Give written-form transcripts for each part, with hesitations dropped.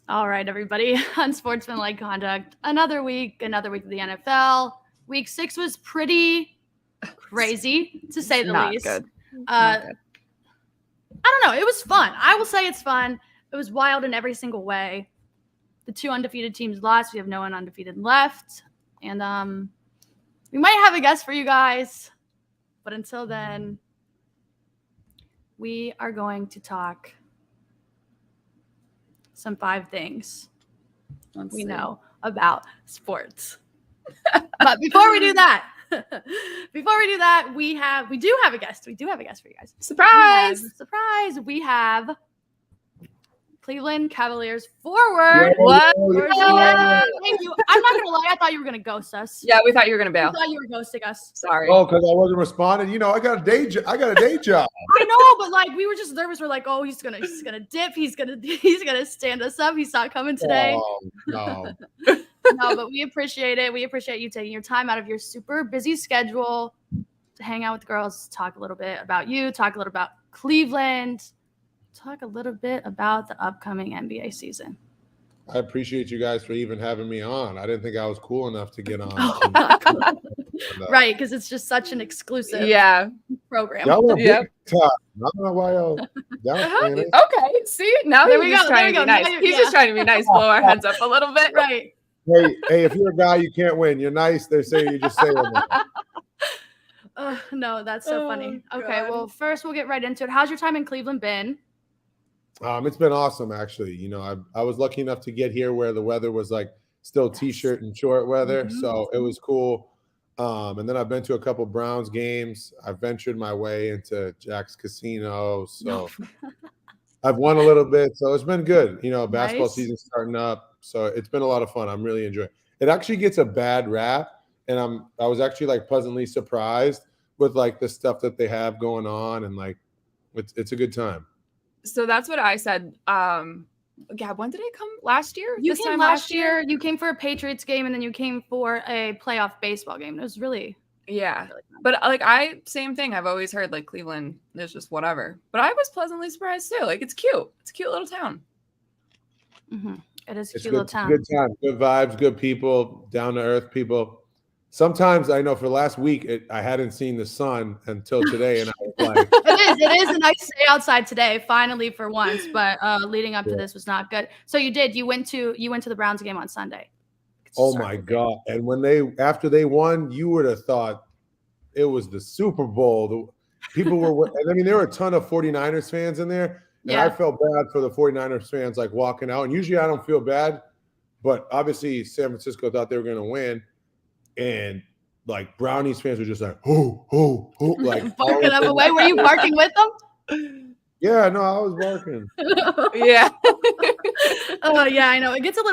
All right, everybody. Unsportsmanlike Conduct. Another week of the NFL. Week 6 was pretty crazy, to say the Not least. good. Not good. I don't know. It was fun. I will say it's fun. It was wild in every single way. The 2 undefeated teams lost. We have no one undefeated left. And we might have a guest for you guys. But until then, we are going to talk some 5 things we know about sports. But before we do that, we do have a guest. We do have a guest for you guys. Surprise! We have Cleveland Cavaliers forward. What? Thank you. I'm not gonna lie. I thought you were gonna ghost us. Yeah, we thought you were gonna bail. I thought you were ghosting us. Sorry. Oh, because I wasn't responding. You know, I got a day job. I know, but like we were just nervous. We're like, oh, he's gonna dip. He's gonna stand us up. He's not coming today. Oh, no. No, but we appreciate it. We appreciate you taking your time out of your super busy schedule to hang out with the girls, talk a little bit about you, talk a little about Cleveland, talk a little bit about the upcoming NBA season. I appreciate you guys for even having me on. I didn't think I was cool enough to get on. Right, because it's just such an exclusive program. Y'all are big time. I don't know why y'all downplaying it. Okay, see? Now There he's we just go, trying there to we be go. nice. Now He's just trying to be nice, blow our heads up a little bit. Right. Hey, if you're a guy, you can't win. You're nice. They say you just say it. No, that's so funny. Okay, God. well, first we'll get right into it. How's your time in Cleveland been? It's been awesome, actually. You know, I was lucky enough to get here where the weather was like still t-shirt and short weather. So it was cool. And then I've been to a couple Browns games. I've ventured my way into Jack's Casino. So I've won a little bit. So it's been good. You know, basketball season's starting up. So it's been a lot of fun. I'm really enjoying it. It actually gets a bad rap. And I was actually like pleasantly surprised with like the stuff that they have going on. And like, it's a good time. So that's what I said. Gab, when did it come? Last year? You came last year. You came for a Patriots game, and then you came for a playoff baseball game. It was really fun. Really But like same thing. I've always heard like Cleveland is just whatever. But I was pleasantly surprised too. Like it's cute. It's a cute little town. Mm-hmm. It is a It's cute little town. Good time, good vibes, good people, down to earth people. Sometimes I know for the last week I hadn't seen the sun until today, and I was like, "It is a nice day outside today, finally for once." But leading up to this was not good. So you went to the Browns game on Sunday. Oh my God! And after they won, you would have thought it was the Super Bowl. The people were, I mean, there were a ton of 49ers fans in there. And I felt bad for the 49ers fans like walking out. And usually I don't feel bad, but obviously San Francisco thought they were going to win. And like Brownies fans were just like, oh, like barking them away. Were you barking with them? Yeah, no, I was barking. Yeah. Oh yeah, I know. It gets a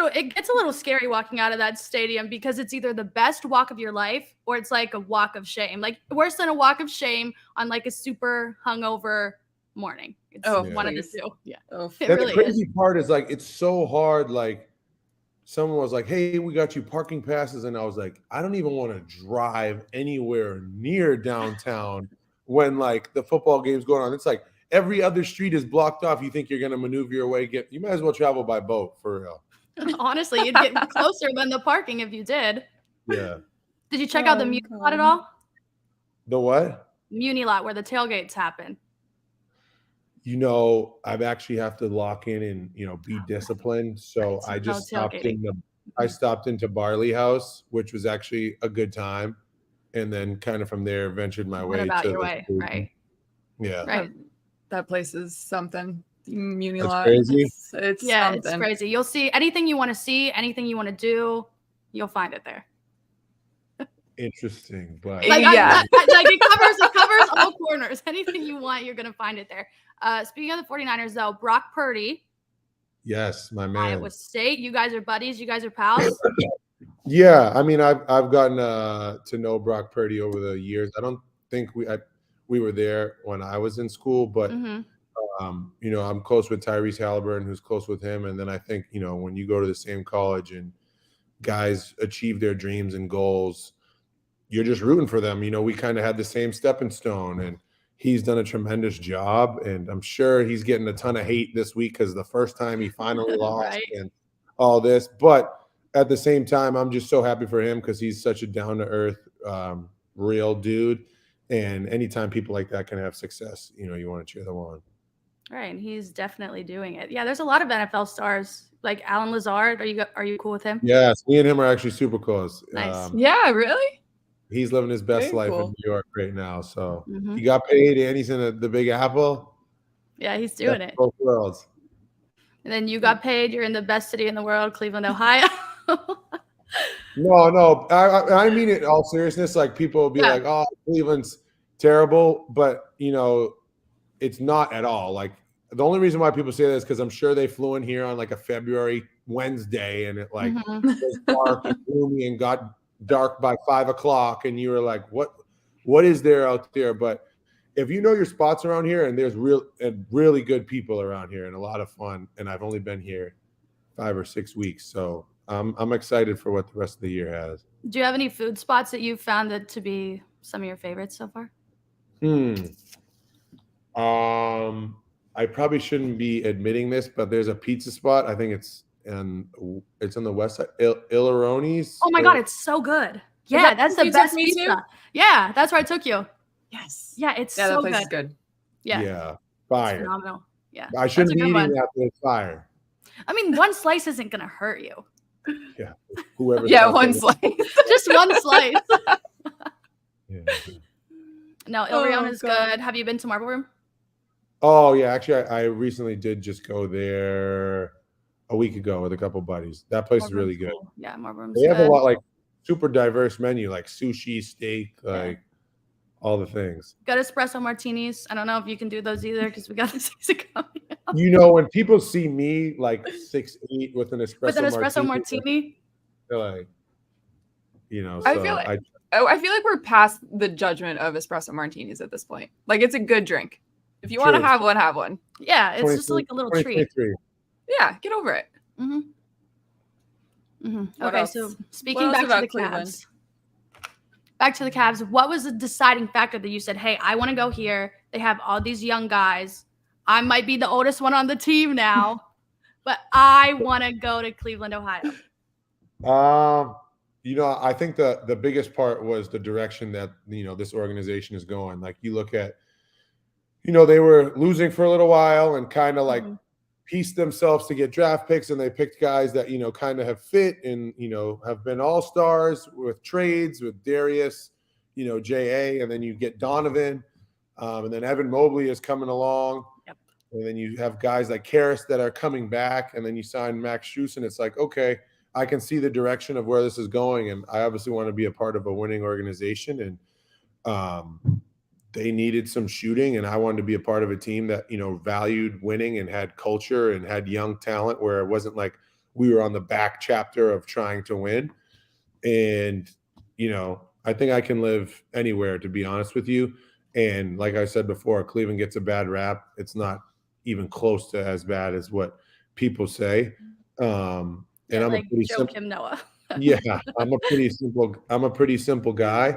little scary walking out of that stadium because it's either the best walk of your life or it's like a walk of shame. Like worse than a walk of shame on like a super hungover morning. It's one of the two. Yeah. The crazy part is like it's so hard. Like someone was like, "Hey, we got you parking passes," and I was like, "I don't even want to drive anywhere near downtown when like the football game's going on." It's like every other street is blocked off. You think you're gonna maneuver your way? You might as well travel by boat for real. Honestly, you'd get closer than the parking if you did. Yeah. Did you check out the Muni lot at all? The what? Muni lot where the tailgates happen. You know, I've actually have to lock in and, you know, be disciplined. So I just stopped into Barley House, which was actually a good time. And then kind of from there ventured my way to your way, right? Yeah. Right. That place is something. Muni lot. Crazy. It's something. It's crazy. You'll see anything you want to see, anything you want to do, you'll find it there. Interesting, but like it covers all corners. Anything you want, you're gonna find it there. Speaking of the 49ers, though, Brock Purdy. Yes, my man. Iowa State. You guys are buddies. You guys are pals. Yeah, I mean, I've gotten to know Brock Purdy over the years. I don't think we were there when I was in school, but you know, I'm close with Tyrese Halliburton, who's close with him, and then I think, you know, when you go to the same college and guys achieve their dreams and goals, you're just rooting for them. You know, we kind of had the same stepping stone, and he's done a tremendous job. And I'm sure he's getting a ton of hate this week because the first time he finally lost. Right. And all this. But at the same time, I'm just so happy for him because he's such a down-to-earth, real dude. And anytime people like that can have success, you want to cheer them on. Right, and he's definitely doing it. Yeah, there's a lot of NFL stars like Alan Lazard. Are you cool with him? Yes, me and him are actually super close. Nice. Yeah, really? He's living his best Very life cool. in New York right now. So Mhm. he got paid, and he's in the Big Apple. Yeah, he's doing it. Both worlds. And then you got paid. You're in the best city in the world, Cleveland, Ohio. No, I mean it in all seriousness. Like people will be like, "Oh, Cleveland's terrible," but it's not at all. Like the only reason why people say that is because I'm sure they flew in here on like a February Wednesday, and it like was dark and gloomy and got dark by 5 o'clock, and you were like, "What is there out there?" But if you know your spots around here, and there's really good people around here, and a lot of fun, and I've only been here 5 or 6 weeks, so I'm excited for what the rest of the year has. Do you have any food spots that you've found that to be some of your favorites so far? I probably shouldn't be admitting this, but there's a pizza spot. I think it's on the west side, Illaroni's. Oh my God, it's so good. Yeah, that's the best pizza. Yeah, that's where I took you. Yes. Yeah, it's that so place good. Is good. Yeah, fire. It's phenomenal. Yeah, I shouldn't be eating one. that, but it's fire. I mean, one slice isn't gonna hurt you. Yeah, whoever. Yeah, one slice. Just one slice. Yeah. No, Il Rione is good. Have you been to Marble Room? Oh yeah, actually, I recently did just go there a week ago with a couple buddies. That place is really good. Cool. Yeah, Marble Room's They have good. a lot, like super diverse menu, like sushi, steak, like all the things. Good espresso martinis. I don't know if you can do those either because we got the season coming up. When people see me like 6'8" with an espresso martini, they're like, I feel like we're past the judgment of espresso martinis at this point. Like it's a good drink. If you want to have one, have one. Yeah, it's just like a little treat. Yeah, get over it. Okay, so speaking back to the Cavs. Back to the Cavs. What was the deciding factor that you said, hey, I want to go here. They have all these young guys. I might be the oldest one on the team now, but I want to go to Cleveland, Ohio. I think the biggest part was the direction that, this organization is going. Like you look at, they were losing for a little while and kind of like pieced themselves to get draft picks, and they picked guys that, kind of have fit and, have been all-stars with trades with Darius, J.A., and then you get Donovan, and then Evan Mobley is coming along. Yep. And then you have guys like Karras that are coming back, and then you sign Max Strus, and it's like, okay, I can see the direction of where this is going, and I obviously want to be a part of a winning organization, and they needed some shooting, and I wanted to be a part of a team that, valued winning and had culture and had young talent where it wasn't like we were on the back chapter of trying to win. And, I think I can live anywhere, to be honest with you. And like I said before, Cleveland gets a bad rap. It's not even close to as bad as what people say. And I'm like a pretty Joe Kim Noah. Yeah, I'm a pretty simple guy.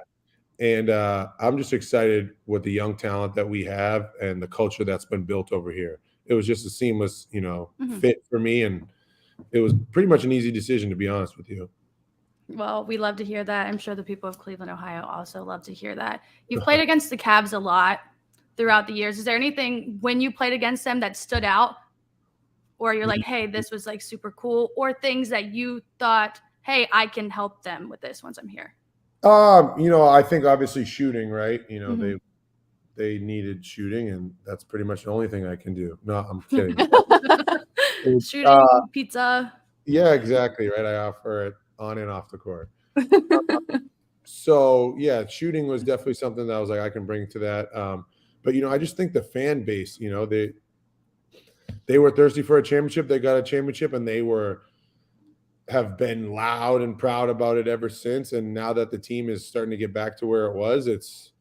And I'm just excited with the young talent that we have and the culture that's been built over here. It was just a seamless, fit for me. And it was pretty much an easy decision, to be honest with you. Well, we love to hear that. I'm sure the people of Cleveland, Ohio also love to hear that. You've played against the Cavs a lot throughout the years. Is there anything when you played against them that stood out? Or you're like, hey, this was like super cool? Or things that you thought, hey, I can help them with this once I'm here? I think obviously shooting, right? They needed shooting, and that's pretty much the only thing I can do. No, I'm kidding. Shooting, pizza. Yeah, exactly, right? I offer it on and off the court. So yeah, shooting was definitely something that I was like, I can bring to that. But I just think the fan base, they were thirsty for a championship. They got a championship, and they have been loud and proud about it ever since. And now that the team is starting to get back to where it was, it's,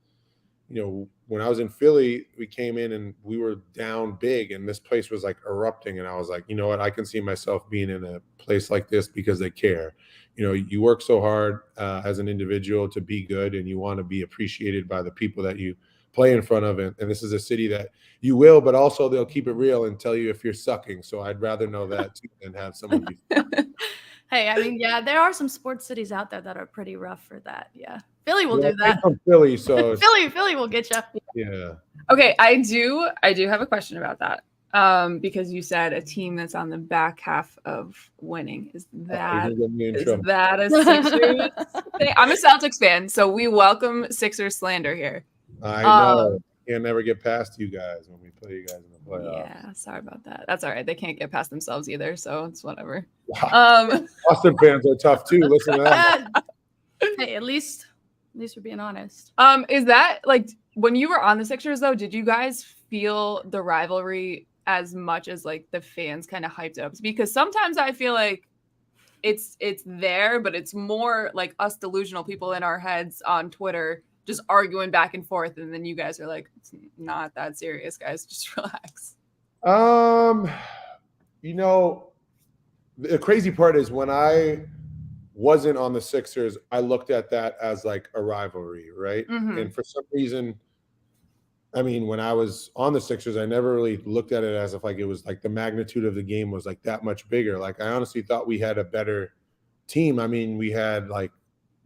when I was in Philly, we came in and we were down big, and this place was like erupting. And I was like, you know what? I can see myself being in a place like this because they care. You work so hard as an individual to be good, and you want to be appreciated by the people that you play in front of it. And this is a city that you will, but also they'll keep it real and tell you if you're sucking. So I'd rather know that too than have someone be. Hey, I mean, yeah, there are some sports cities out there that are pretty rough for that. Yeah. Philly will Yeah, do that. I'm from Philly, so Philly will get you. yeah. Okay, I do have a question about that. Because you said a team that's on the back half of winning. Is that a Sixers thing? I'm a Celtics fan, so we welcome Sixers slander here. I know. Can't never get past you guys when we play you guys in the playoffs. Yeah, sorry about that. That's all right. They can't get past themselves either, so it's whatever. Wow. Boston fans are tough too. Listen to that. Hey, at least we're being honest. Is that like when you were on the Sixers though, did you guys feel the rivalry as much as like the fans kind of hyped it up? Because sometimes I feel like it's there, but it's more like us delusional people in our heads on Twitter just arguing back and forth, and then you guys are like, it's not that serious, guys, just relax. You know, the crazy part is when I wasn't on the Sixers, I looked at that as like a rivalry, right? Mm-hmm. And for some reason, I mean, when I was on the Sixers, I never really looked at it as if like it was like the magnitude of the game was like that much bigger. Like I honestly thought we had a better team. I mean, we had like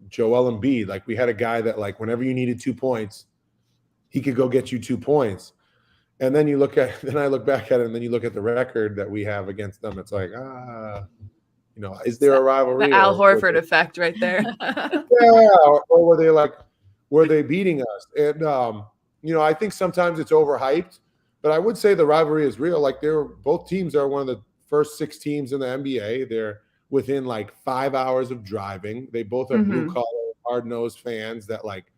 Joel Embiid. Like we had a guy that like whenever you needed 2 points, he could go get you 2 points. And then you look at, then I look back at it, and then you look at the record that we have against them. It's like, you know, is there a rivalry? The Al Horford effect right there. Yeah, or were they beating us? And you know, I think sometimes it's overhyped, but I would say the rivalry is real. Like both teams are one of the first 6 teams in the NBA. They're within like 5 hours of driving. They both are blue collar, hard nosed fans that like,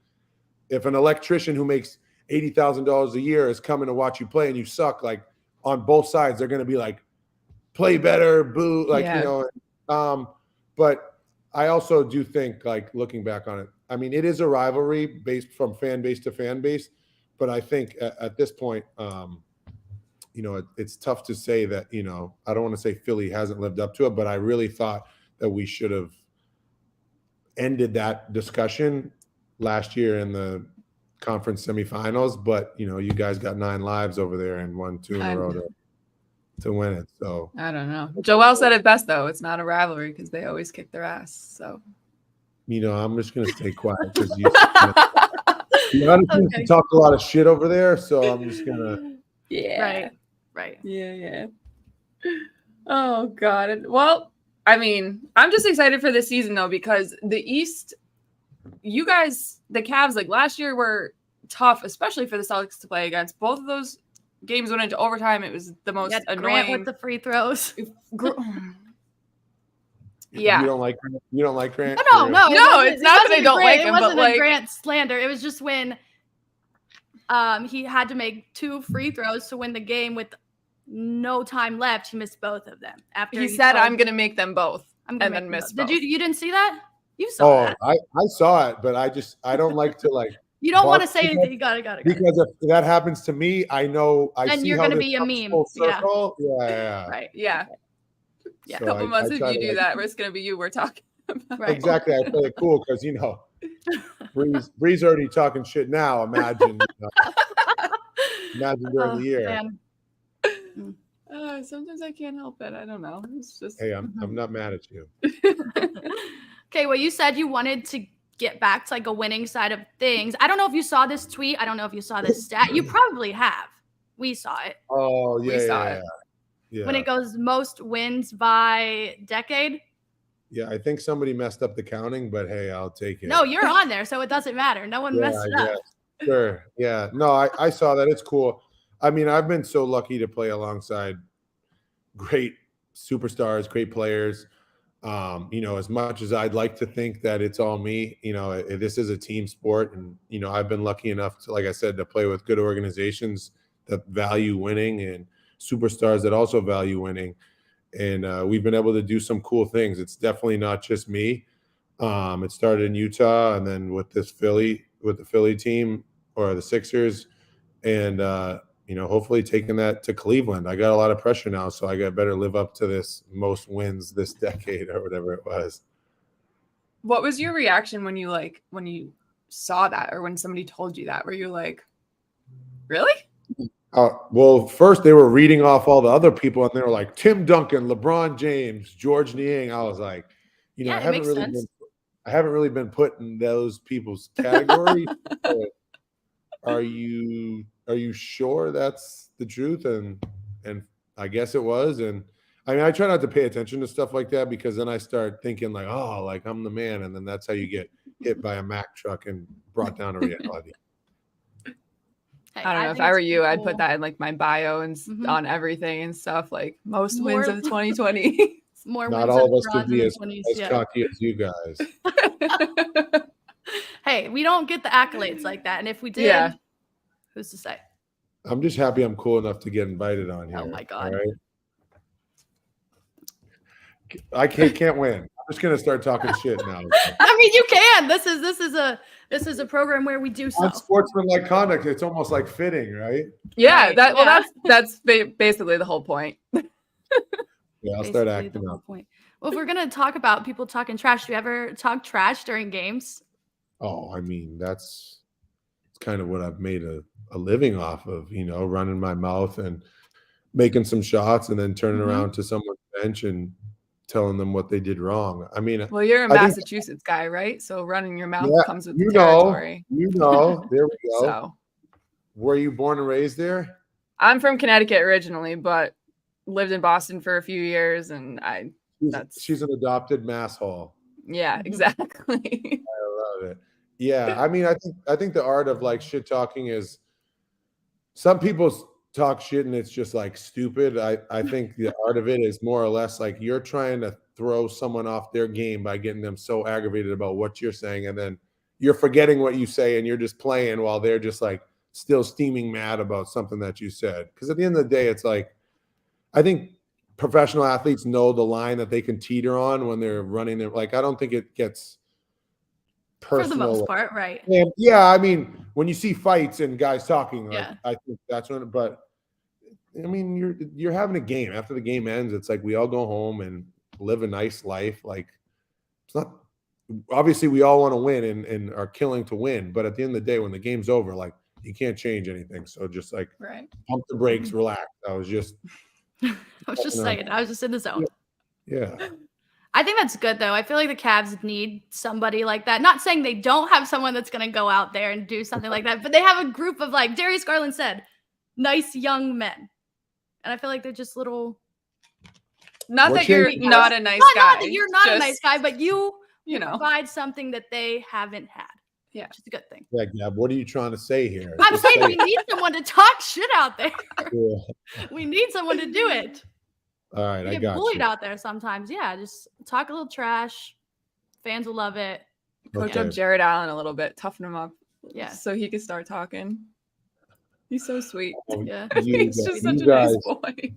if an electrician who makes $80,000 a year is coming to watch you play and you suck, like on both sides, they're going to be like, play better, boo. Like, you know, but I also do think like looking back on it, I mean, it is a rivalry based from fan base to fan base. But I think at this point, you know, it's tough to say that, you know, I don't want to say Philly hasn't lived up to it, but I really thought that we should have ended that discussion last year in the conference semifinals. But, you know, you guys got 9 lives over there and won 2 in a row to win it. So I don't know. Joel said it best, though. It's not a rivalry because they always kick their ass. So, you know, I'm just going to stay quiet because you talk a lot of shit over there, so I'm just gonna. Yeah. Right. Yeah. Oh God. Well, I mean, I'm just excited for this season though because the East, you guys, the Cavs, like last year were tough, especially for the Celtics to play against. Both of those games went into overtime. It was the most annoying. Grant with the free throws. Yeah. You don't like Grant? No, it's not that I don't like him, it wasn't but like a Grant slander. It was just when he had to make 2 free throws to win the game with no time left. He missed both of them. After he said, "I'm going to make them both," and then missed. Did you didn't see that? You saw that. I saw it, but I don't like to like. You don't want to say anything. You got it. Because if that happens to me, I know and see you're going to be a meme. Yeah. Right. Yeah. Yeah. So a couple months if you do that, it's going to be you we're talking about. Right. Exactly. I play it cool because, you know, Bree's already talking shit now. Imagine during the year. Sometimes I can't help it. I don't know. It's just. Hey, I'm not mad at you. Okay. Well, you said you wanted to get back to like a winning side of things. I don't know if you saw this tweet. I don't know if you saw this stat. You probably have. We saw it. Oh, yeah. We saw it. Yeah. When it goes most wins by decade. Yeah, I think somebody messed up the counting, but hey, I'll take it. No, you're on there, so it doesn't matter. No one messed it up. Sure. Yeah. No, I saw that. It's cool. I mean, I've been so lucky to play alongside great superstars, great players. You know, as much as I'd like to think that it's all me, you know, this is a team sport. And, you know, I've been lucky enough to, like I said, to play with good organizations that value winning and superstars that also value winning. And we've been able to do some cool things. It's definitely not just me. It started in Utah and then with the Philly team or the Sixers and, you know, hopefully taking that to Cleveland. I got a lot of pressure now, so I got better live up to this most wins this decade or whatever it was. What was your reaction when you saw that or when somebody told you that? Were you like, Really? Well, first they were reading off all the other people, and they were like Tim Duncan, LeBron James, George Niang. I was like, Yeah, I it makes sense. haven't really been put in those people's category. Are you sure that's the truth? And I guess it was. And I mean, I try not to pay attention to stuff like that because then I start thinking like, oh, like I'm the man, and then that's how you get hit by a Mack truck and brought down to reality. Hey, I don't know. If think I were it's you, I'd cool. put that in like my bio and Mhm. on everything and stuff. Like most More- wins of 2020. More Not wins all than of us LeBron's could in be the as 20s, cocky as you guys. Hey, we don't get the accolades like that, and if we did, Yeah. who's to say? I'm just happy I'm cool enough to get invited on here. Oh my God. All right. I can't win. I'm just gonna start talking shit now. I mean, you can. This is a program where we do so. Unsportsmanlike conduct. It's almost like fitting, right? Yeah, Right, that well, yeah. that's basically the whole point. Yeah, I'll start Basically acting the whole up. point. Well, if we're gonna talk about people talking trash, do you ever talk trash during games? Oh, I mean, it's kind of what I've made a living off of, running my mouth and making some shots and then turning Mhm. around to someone's bench and telling them what they did wrong. I mean, Well, you're a I think- Massachusetts guy, right? So running your mouth Yeah, comes with the territory. There we go. So Were you born and raised there? I'm from Connecticut originally, but lived in Boston for a few years, and She's an adopted masshole. yeah, exactly. I love it. Yeah, I mean, I think the art of like shit talking is some people talk shit and it's just like stupid. I think the art of it is more or less like you're trying to throw someone off their game by getting them so aggravated about what you're saying, and then you're forgetting what you say and you're just playing while they're just like still steaming mad about something that you said. Because at the end of the day, it's like I think professional athletes know the line that they can teeter on when they're running their like. I don't think it gets personal. For the most part, right? And yeah, I mean, when you see fights and guys talking, like, Yeah. I think that's when. But I mean, you're having a game. After the game ends, it's like we all go home and live a nice life. Like it's not. Obviously, we all want to win and are killing to win. But at the end of the day, when the game's over, like you can't change anything. So just like Right. pump the brakes, relax. I was just saying. I was just in the zone. yeah. I think that's good though. I feel like the Cavs need somebody like that. Not saying they don't have someone that's going to go out there and do something like that, but they have a group of, like Darius Garland said, nice young men. And I feel like they're just little. Not What's that you're your- not a nice guy. Not that you're not a just, nice guy, but you know. provide something that they haven't had. Yeah. Which is a good thing. Yeah, Gab, what are you trying to say here? I'm Just saying say we need someone to talk shit out there. it. We need someone to do it. All right, You I get got bullied you. out there sometimes. Yeah, just talk a little trash. Fans will love it. Coach Okay. up Jared Allen a little bit, toughen him up. Yeah. So he can start talking. He's so sweet. Oh, Yeah. He's just such you a guys, nice boy.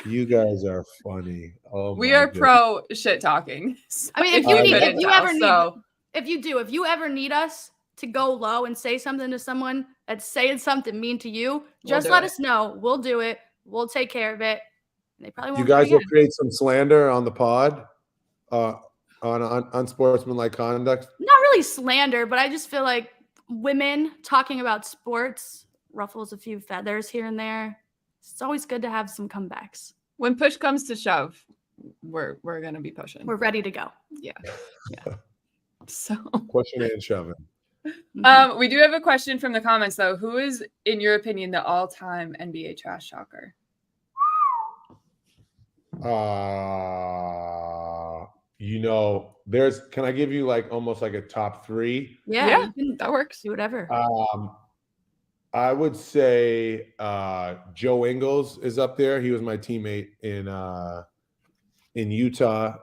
you guys are funny. Oh, We my are goodness. pro shit talking. I mean, if you you need- need, couldn't if you tell, ever need, so if you ever need us to go low and say something to someone that's saying something mean to you, just do let it. us know. We'll do it. We'll take care of it. And they probably You won't. guys do it will create some slander on the pod, on unsportsmanlike conduct. Not really slander, but I just feel like women talking about sports ruffles a few feathers here and there. It's always good to have some comebacks. when push comes to shove, we're gonna be pushing. We're ready to go. Yeah. So Pushing and shoving. we do have a question from the comments though. Who is, in your opinion, the all-time NBA trash talker? Can I give you like almost like a top three? Yeah, you can That works. do whatever. I would say Joe Ingles is up there. He was my teammate in Utah.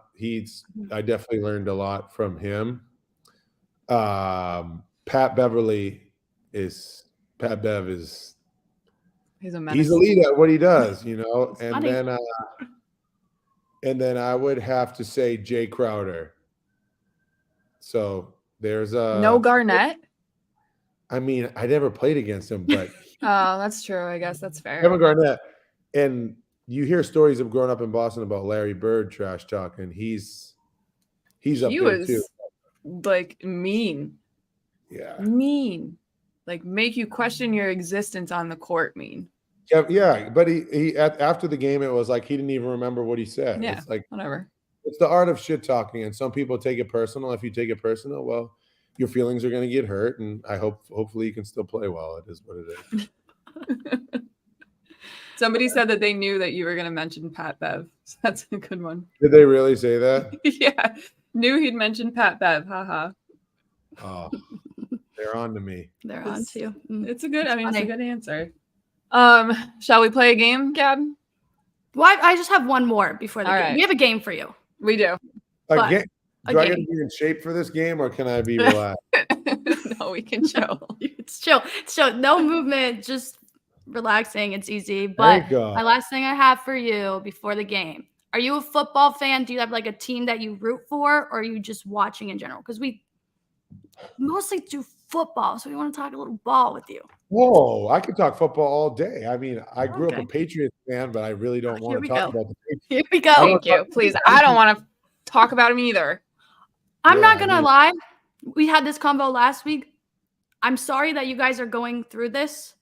I definitely learned a lot from him. Pat Bev is He's a menace. he's elite at what he does, and funny. then I would have to say Jay Crowder. So there's No Garnett. I mean, I never played against him, but Oh, that's true. I guess that's fair. Kevin Garnett, and you hear stories of growing up in Boston about Larry Bird trash talking. He's up He there was too. like mean. Yeah. Mean. like make you question your existence on the court mean? Yeah, but he after the game, it was like he didn't even remember what he said. Yeah, It's like whatever. it's the art of shit talking, and some people take it personal. If you take it personal, well, your feelings are going to get hurt, and hopefully you can still play well. It is what it is. Somebody said that they knew that you were going to mention Pat Bev. So that's a good one. Did they really say that? Yeah, knew he'd mention Pat Bev. Haha. Oh, they're on to me. They're on to you. It's a good. I mean, it's a funny. good answer. Shall we play a game, Gab? Well, I just have one more before the All game. right. We have a game for you. We do. Again, a do I get to game. be in shape for this game, or can I be relaxed? No, we can chill. It's chill. It's chill. No movement, just relaxing. It's easy. But Thank God. my last thing I have for you before the game. Are you a football fan? Do you have like a team that you root for, or are you just watching in general? Because we mostly do football, so we want to talk a little ball with you. Whoa, I could talk football all day. I mean, I grew up Okay. a Patriots fan, but I really don't Here want we to talk go. about the Patriots. Here we go. Thank you. Please. I don't want to talk about him either. I'm Yeah, not I gonna mean- lie. We had this convo last week. I'm sorry that you guys are going through this,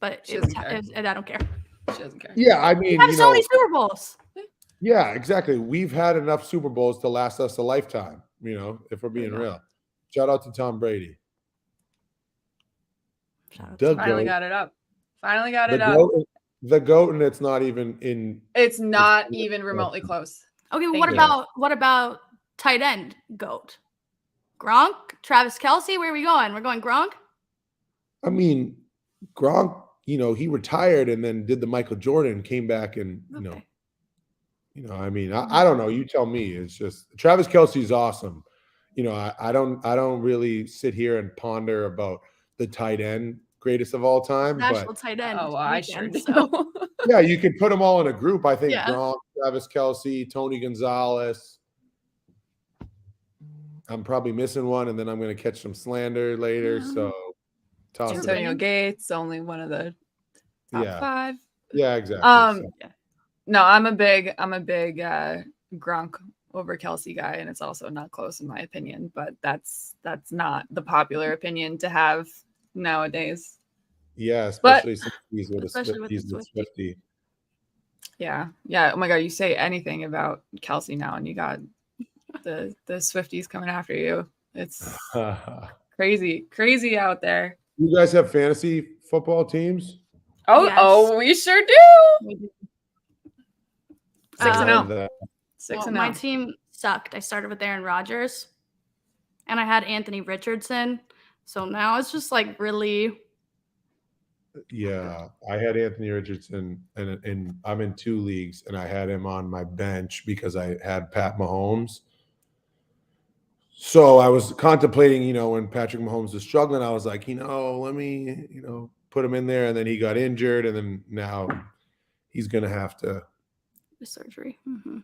but She doesn't care. I don't care. She doesn't care. Yeah, I mean, We have you so know, many Super Bowls. yeah, exactly. We've had enough Super Bowls to last us a lifetime, you know, if we're being There you real. Shout out to Tom Brady. Shout out The Finally GOAT. got it up. Finally got The it up. GOAT, the GOAT, and it's not even in. It's not even remotely close. Okay, Thank what you. about tight end GOAT? Gronk, Travis Kelce. Where are we going? We're going Gronk. I mean, Gronk, you know, he retired and then did the Michael Jordan, came back and, Okay. I mean, I don't know. You tell me. It's just Travis Kelce's awesome. You know, I don't really sit here and ponder about the tight end greatest of all time. National But tight end. Oh, well, I sure weekend, do. so- yeah, you could put them all in a group. I think Yeah. Gronk, Travis Kelce, Tony Gonzalez. I'm probably missing one, and then I'm going to catch some slander later. Yeah. So toss it. Antonio Gates, only one of the top Yeah. 5. Yeah, exactly. Um, So, No, I'm a big Gronk over Kelsey guy, and it's also not close in my opinion. But that's not the popular opinion to have nowadays. yeah, especially since he's with Especially a with he's the with Swiftie. Swiftie. Yeah. Oh my God, you say anything about Kelsey now, and you got the Swifties coming after you. It's crazy out there. You guys have fantasy football teams? Oh, we sure do. 6 Um, and I 0. love that. 6 and my 0. team sucked. I started with Aaron Rodgers, and I had Anthony Richardson. So now it's just like really. Yeah, I had Anthony Richardson, and I'm in 2 leagues, and I had him on my bench because I had Pat Mahomes. So I was contemplating, when Patrick Mahomes was struggling, I was like, let me, put him in there, and then he got injured, and then now he's going to have to. The surgery. Mm-hmm.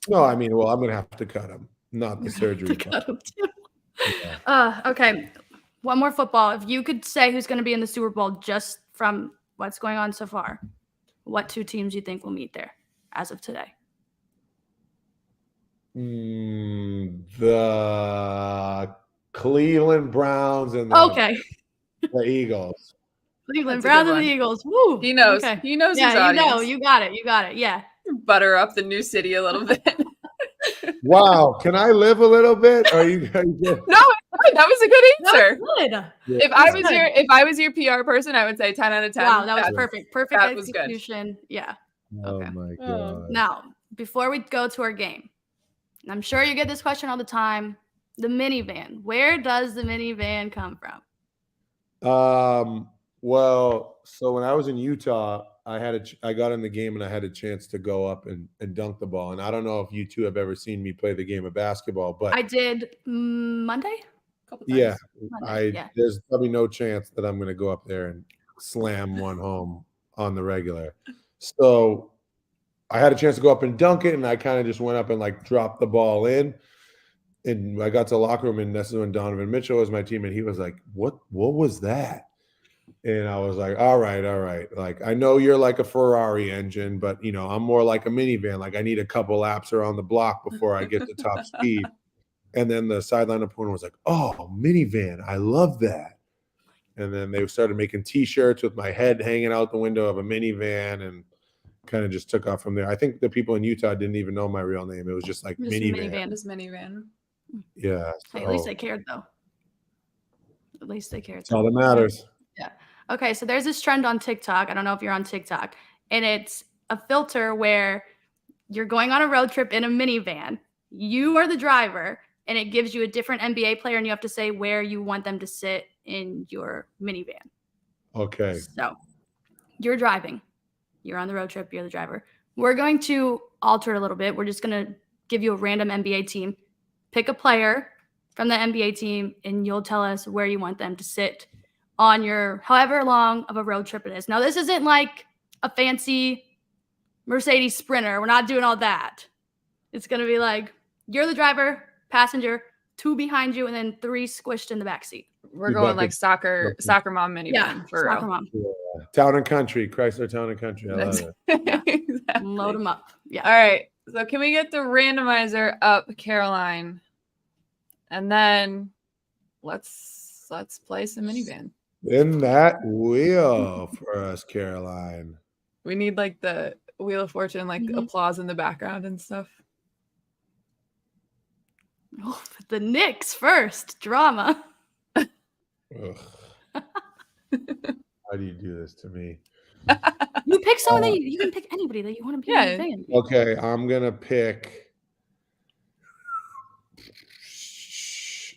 No, I mean, well, I'm going to have to cut him, not the surgery. Cut him too. Yeah. Okay. One more football. If you could say who's going to be in the Super Bowl just from what's going on so far, what 2 teams you think will meet there as of today? The Cleveland Browns and Okay. the Eagles. Cleveland That's a Browns good and the one. Eagles. Woo. He knows. Okay. He knows his Yeah, audience. you got it. You got it. Yeah. Butter up the new city a little bit. Wow, can I live a little bit? Are you guys good? No, that was a good answer. That was good. If I was your PR person, I would say 10 out of 10. Wow, that was That was- perfect. Perfect that was good. execution. Yeah. Oh Okay. my Oh. god. Now, before we go to our game, and I'm sure you get this question all the time, the minivan. Where does the minivan come from? Well, so when I was in Utah, I got in the game and I had a chance to go up and dunk the ball. And I don't know if you two have ever seen me play the game of basketball, but I did Monday. Couple times. yeah, Monday, there's probably no chance that I'm going to go up there and slam one home on the regular. So I had a chance to go up and dunk it, and I kind of just went up and dropped the ball in. And I got to the locker room, and this is when Donovan Mitchell was my team, and he was like, "What was that?" And I was like, all right. Like, I know you're like a Ferrari engine, but I'm more like a minivan. Like, I need a couple laps around the block before I get to top speed. And then the sideline opponent was like, "Oh, minivan, I love that." And then they started making T-shirts with my head hanging out the window of a minivan, and kind of just took off from there. I think the people in Utah didn't even know my real name. It was just like Just minivan. This minivan. Yeah. Hey, at least they cared, though. At least they cared. That's all that matters. Yeah. Okay, so there's this trend on TikTok. I don't know if you're on TikTok. And it's a filter where you're going on a road trip in a minivan. You are the driver, and it gives you a different NBA player, and you have to say where you want them to sit in your minivan. Okay. So you're driving. You're on the road trip. You're the driver. We're going to alter it a little bit. We're just going to give you a random NBA team. Pick a player from the NBA team, and you'll tell us where you want them to sit on your however long of a road trip it is. Now, this isn't like a fancy Mercedes Sprinter. We're not doing all that. It's going to be like you're the driver, passenger, 2 behind you, and then 3 squished in the back seat. We're going like soccer mom minivan. Yeah, for soccer real. mom. Yeah. Town and Country, Chrysler Town and Country. I love it. Yeah. Exactly. Load them up. Yeah. All right. So can we get the randomizer up, Caroline? And then let's play some minivan. In that wheel for us, Caroline. We need like the Wheel of Fortune, like applause in the background and stuff. Oh, but the Knicks first. Drama. Ugh. Why do you do this to me? You pick someone that you can pick anybody that you want to be in the fan. Okay, I'm gonna pick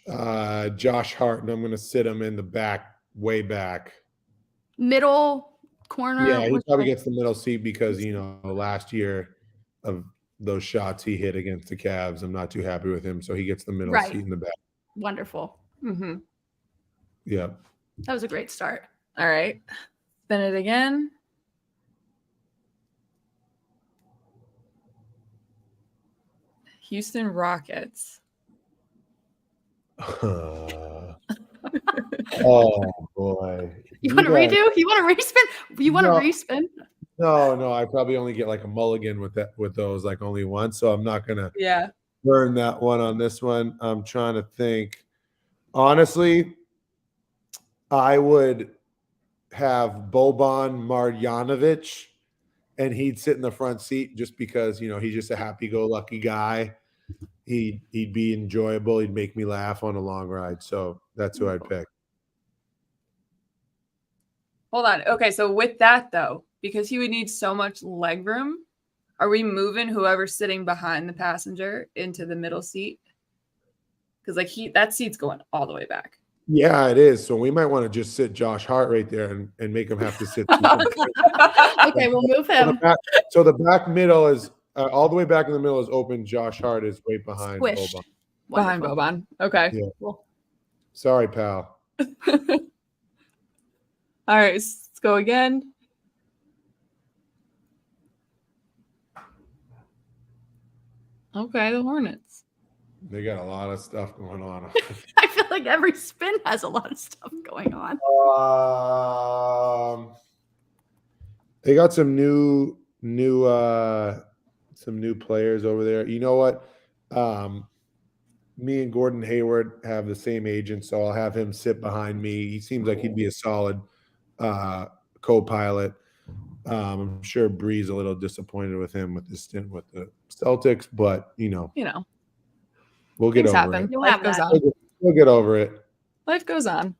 Josh Hart, and I'm gonna sit him in the back, way back. Middle corner. Yeah, he probably gets the middle seat because last year of those shots he hit against the Cavs, I'm not too happy with him, so he gets the middle seat in the back. Wonderful. Mm-hmm. Yeah. That was a great start. All right. Spin it again. Houston Rockets. Oh boy. You want to redo? You want to respin? You want to respin? No, I probably only get like a mulligan with those, like only once. So I'm not gonna burn that one on this one. I'm trying to think. Honestly, I would have Boban Marjanovic, and he'd sit in the front seat just because he's just a happy-go-lucky guy. He'd be enjoyable. He'd make me laugh on a long ride. So that's who I'd pick. Hold on. Okay, so with that though, because he would need so much leg room, are we moving whoever's sitting behind the passenger into the middle seat? Because that seat's going all the way back. Yeah, it is. So we might want to just sit Josh Hart right there and make him have to sit. Okay, we'll move him. So the back middle is all the way back in the middle is open. Josh Hart is right behind Squished. Boban. Behind Boban. Okay. Yeah. Cool. Sorry, pal. All right, let's go again. Okay, the Hornets. They got a lot of stuff going on. I feel like every spin has a lot of stuff going on. They got some new players over there. You know what? Me and Gordon Hayward have the same agent, so I'll have him sit behind me. He seems like he'd be a solid co-pilot. I'm sure Bree's a little disappointed with him with this stint with the Celtics, but we'll get over it. Life goes on. We'll get over it. Life goes on.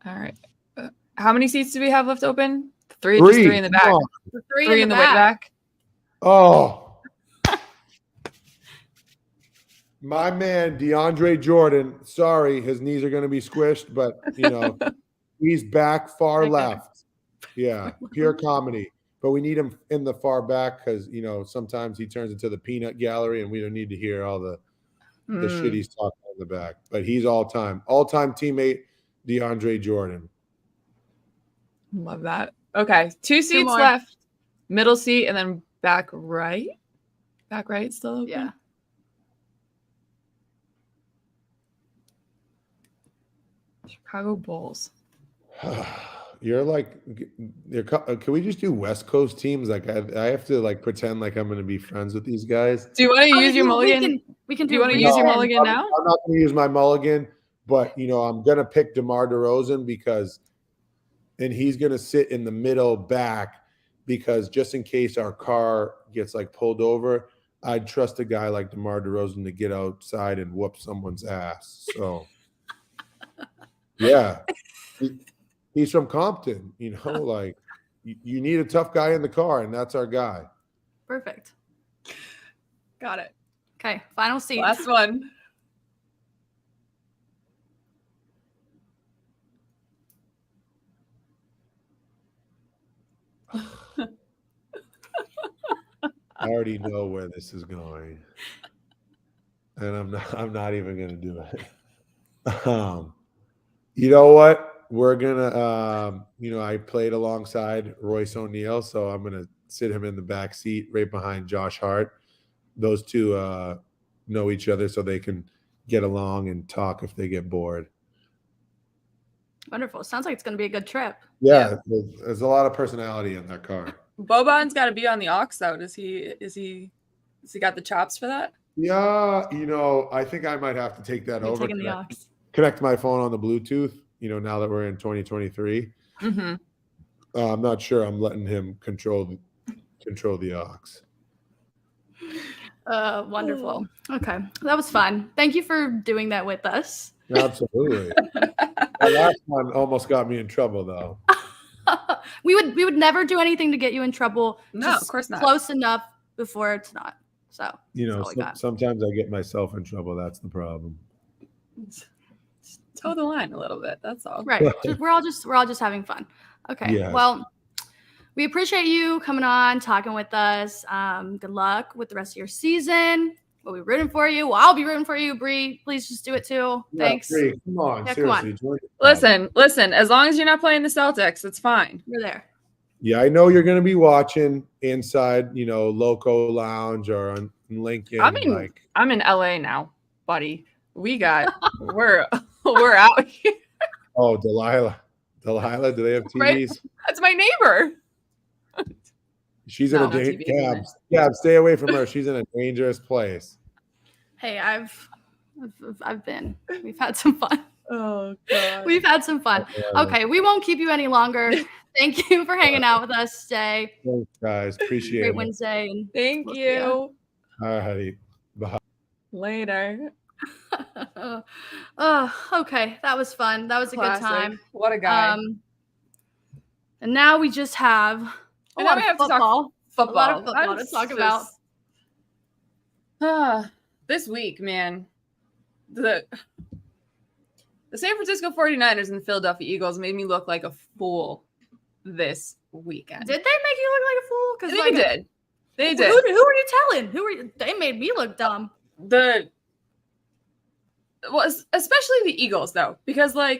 All right. How many seats do we have left open? Three. Just 3 in the back. Three in the way back. Oh. My man, DeAndre Jordan. Sorry, his knees are going to be squished, but he's back far left. Yeah, pure comedy. But we need him in the far back because sometimes he turns into the peanut gallery, and we don't need to hear all the shit he's talking in the back. But he's all-time teammate DeAndre Jordan. Love that. Okay, 2 seats left. Middle seat and then back right. Back right still open? Yeah. Chicago Bulls. You're like, can we just do West Coast teams? Like, I have to like pretend like I'm going to be friends with these guys. Do you want to use your mulligan? We can Do you want to use your mulligan now? I'm not going to use my mulligan, but I'm going to pick DeMar DeRozan and he's going to sit in the middle back because just in case our car gets like pulled over, I'd trust a guy like DeMar DeRozan to get outside and whoop someone's ass. So, yeah, he's from Compton. Like you need a tough guy in the car, and that's our guy. Perfect. Got it. Okay, final seat. Last one. I already know where this is going, and I'm not even going to do it. You know what? We're gonna, I played alongside Royce O'Neal, so I'm gonna sit him in the back seat right behind Josh Hart. Those two know each other, so they can get along and talk if they get bored. Wonderful. Sounds like it's going to be a good trip. Yeah. There's a lot of personality in that car. Boban's got to be on the aux though. Does he got the chops for that? Yeah, I think I might have to take that over. Taking the aux. Connect my phone on the Bluetooth. Now that we're in 2023. Mm-hmm. I'm not sure I'm letting him control the aux. Wonderful. Okay, that was fun. Thank you for doing that with us. Absolutely. The last one almost got me in trouble, though. we would never do anything to get you in trouble. No, of course not. Close enough before it's not. So sometimes I get myself in trouble. That's the problem. Toe the line a little bit. That's all. Right. We're all just having fun. Okay. Yes. Well, we appreciate you coming on, talking with us. Good luck with the rest of your season. We'll be rooting for you. Well, I'll be rooting for you, Bree. Please just do it too. Thanks. Bree, come on, seriously. Listen. As long as you're not playing the Celtics, it's fine. You're there. Yeah, I know you're going to be watching inside, Loco Lounge or on Lincoln. I'm in LA now, buddy. We're out here. Oh, Delilah, do they have TVs? Right? That's my neighbor. She's in a Gabb, stay away from her. She's in a dangerous place. Hey, I've been. We've had some fun. Oh God. We've had some fun. Okay, we won't keep you any longer. Thank you for hanging out with us today. Thanks, guys. Appreciate it. Great Wednesday. And Thank you. All right. Bye. Later. Okay. That was fun. That was a good time. What a guy. And now we just have a lot of football. A lot of football to talk about. This week, man. The San Francisco 49ers and the Philadelphia Eagles made me look like a fool this weekend. Did they make you look like a fool? Because they did. They did. Who are you telling? They made me look dumb. Especially the Eagles, though, because I'm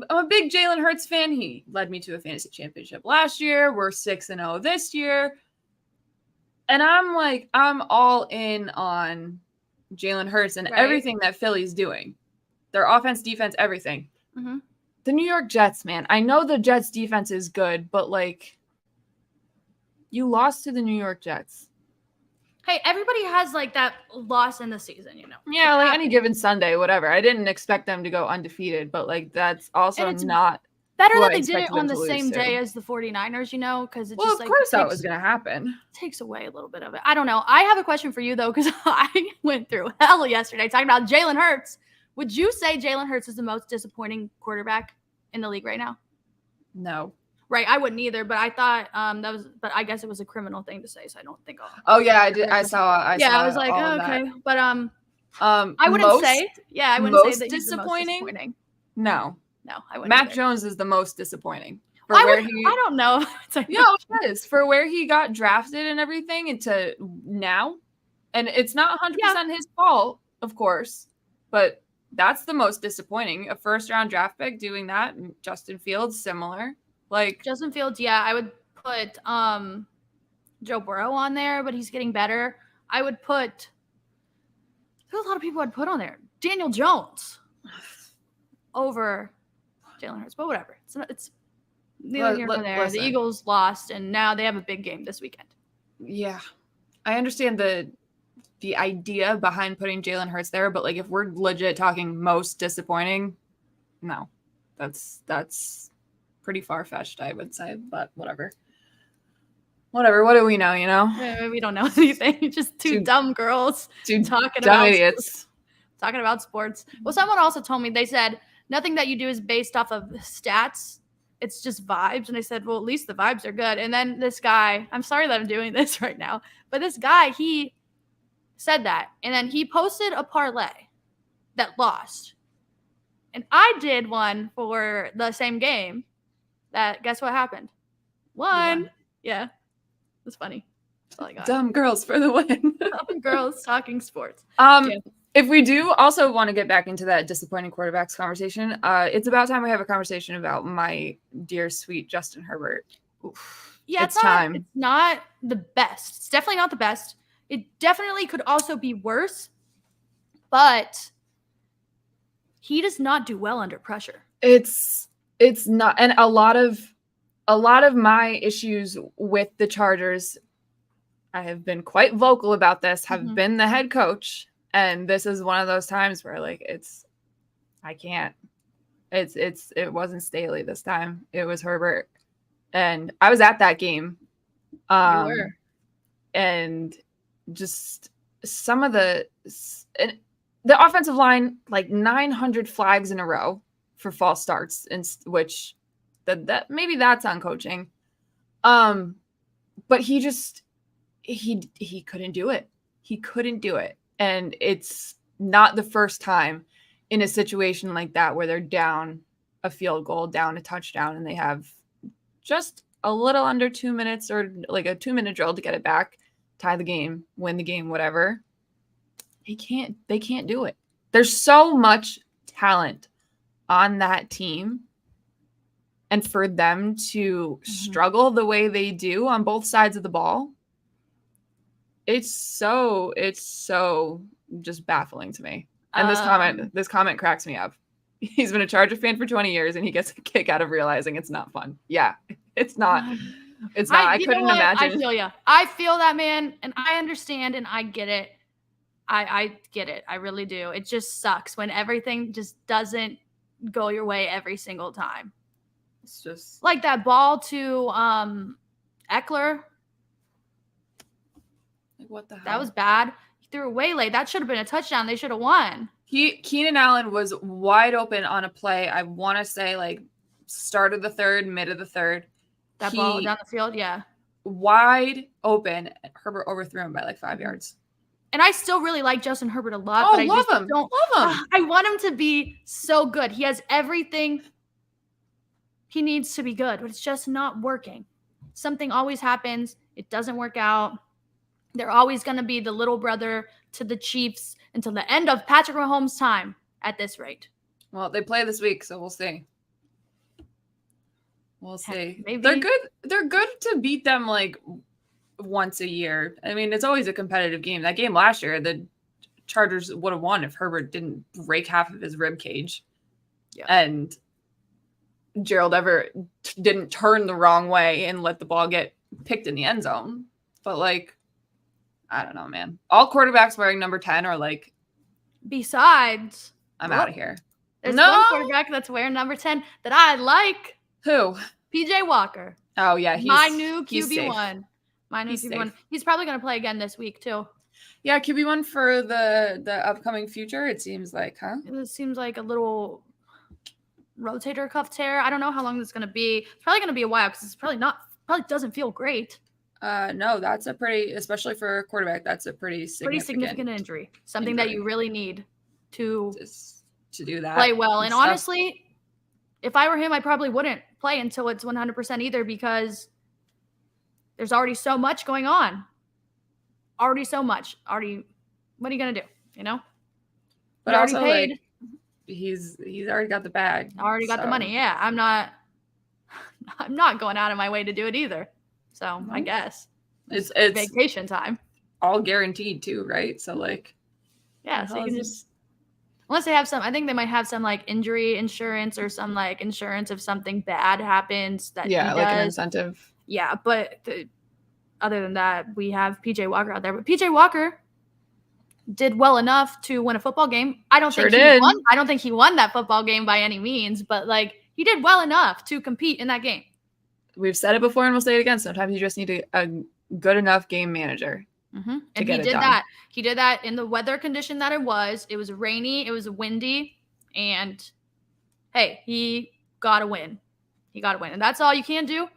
a big Jalen Hurts fan. He led me to a fantasy championship last year. We're 6-0 this year. And I'm all in on Jalen Hurts and everything that Philly's doing. Their offense, defense, everything. Mm-hmm. The New York Jets, man. I know the Jets defense is good, but you lost to the New York Jets. Hey, everybody has that loss in the season, Yeah, any given Sunday, whatever. I didn't expect them to go undefeated, but that's also not better that they did it on the same day as the 49ers, because it's just of course that was going to happen. Takes away a little bit of it. I don't know. I have a question for you though, because I went through hell yesterday talking about Jalen Hurts. Would you say Jalen Hurts is the most disappointing quarterback in the league right now? No. Right, I wouldn't either, but I thought but I guess it was a criminal thing to say, so I don't think I'll. Oh yeah, I did. I saw. I was like, okay, but I wouldn't say. Yeah, I wouldn't say that he's disappointing. No, I wouldn't. Mac Jones is the most disappointing. I don't know. It is for where he got drafted and everything into now, and it's not 100% his fault, of course, but that's the most disappointing. A first-round draft pick doing that. Justin Fields, similar. Justin Fields, I would put Joe Burrow on there, but he's getting better. I would put there's a lot of people I'd put on there. Daniel Jones over Jalen Hurts, but whatever. neither here nor there. The Eagles lost, and now they have a big game this weekend. Yeah. I understand the idea behind putting Jalen Hurts there, but like if we're legit talking most disappointing, no. That's pretty far-fetched, I would say, but whatever. Whatever. What do we know, you know? We don't know anything. Just two dumb girls talking dumb about idiots. Talking about sports. Well, someone also told me, they said, nothing that you do is based off of stats. It's just vibes. And I said, well, at least the vibes are good. And then this guy, I'm sorry that I'm doing this right now, but this guy, he said that. And then he posted a parlay that lost. And I did one for the same game that, guess what happened? Won. Yeah. It's funny. That's all I got. Dumb girls for the win. Dumb girls talking sports. If we do also want to get back into that disappointing quarterbacks conversation, it's about time we have a conversation about my dear sweet Justin Herbert. Oof. Yeah, it's time. It's not the best. It's definitely not the best. It definitely could also be worse, but he does not do well under pressure. It's not, and a lot of my issues with the Chargers, I have been quite vocal about this, have been the head coach. And this is one of those times where like I can't. It wasn't Staley this time. It was Herbert. And I was at that game. You were. And just some of the offensive line, like 900 flags in a row for false starts, and which that maybe that's on coaching. But he couldn't do it. He couldn't do it. And it's not the first time in a situation like that where they're down a field goal, down a touchdown, and they have just a little under 2 minutes or like a 2-minute drill to get it back, tie the game, win the game, whatever. They can't do it. There's so much talent on that team. And for them to struggle the way they do on both sides of the ball, it's so just baffling to me. And this comment cracks me up. He's been a Charger fan for 20 years and he gets a kick out of realizing it's not fun. Yeah, it's not. It's not. I couldn't imagine. I feel you. I feel that, man, and I understand and I get it. I get it. I really do. It just sucks when everything just doesn't go your way every single time. It's just like that ball to Eckler. Like, what the hell? That was bad. He threw it way late. That should have been a touchdown. They should have won. Keenan Allen was wide open on a play. I want to say like start of the third, mid of the third. That ball down the field, yeah. Wide open. Herbert overthrew him by like 5 yards. And I still really like Justin Herbert a lot. Oh, but I love just him. Don't, love him. I want him to be so good. He has everything he needs to be good, but it's just not working. Something always happens. It doesn't work out. They're always going to be the little brother to the Chiefs until the end of Patrick Mahomes' time at this rate. Well, they play this week, so we'll see. We'll see. Maybe. They're good. They're good to beat them like once a year. I mean, it's always a competitive game. That game last year, the Chargers would have won if Herbert didn't break half of his rib cage. Yeah. And Gerald Everett didn't turn the wrong way and let the ball get picked in the end zone. But like, I don't know, man. All quarterbacks wearing number 10 are like, besides, I'm out of here. There's one quarterback that's wearing number 10 that I like. Who? PJ Walker. Oh, yeah. He's my new QB1. My new QB1. Safe. He's probably going to play again this week, too. Yeah, QB1 for the upcoming future, it seems like, huh? It seems like a little rotator cuff tear. I don't know how long this is going to be. It's probably going to be a while because it's probably doesn't feel great. No, that's a pretty, especially for a quarterback, that's a pretty significant injury. Something that you really need to do that. Play well. And honestly, if I were him, I probably wouldn't play until it's 100% either because there's already so much going on. Already so much. What are you going to do? You know? But already also, paid. Like, he's already got the bag. Already got the money. Yeah. I'm not going out of my way to do it either. So I guess it's vacation time. All guaranteed too, right? So like, yeah. So you can just Unless they have some, I think they might have some like injury insurance or some like insurance if something bad happens that he Yeah, like an does. incentive. Yeah, but other than that, we have PJ Walker out there. But PJ Walker did well enough to win a football game. I don't think he won. I don't think he won that football game by any means, but like he did well enough to compete in that game. We've said it before and we'll say it again. Sometimes you just need a good enough game manager. And he did that. He did that in the weather condition that it was. It was rainy. It was windy. And hey, he got a win. He got a win. And that's all you can do.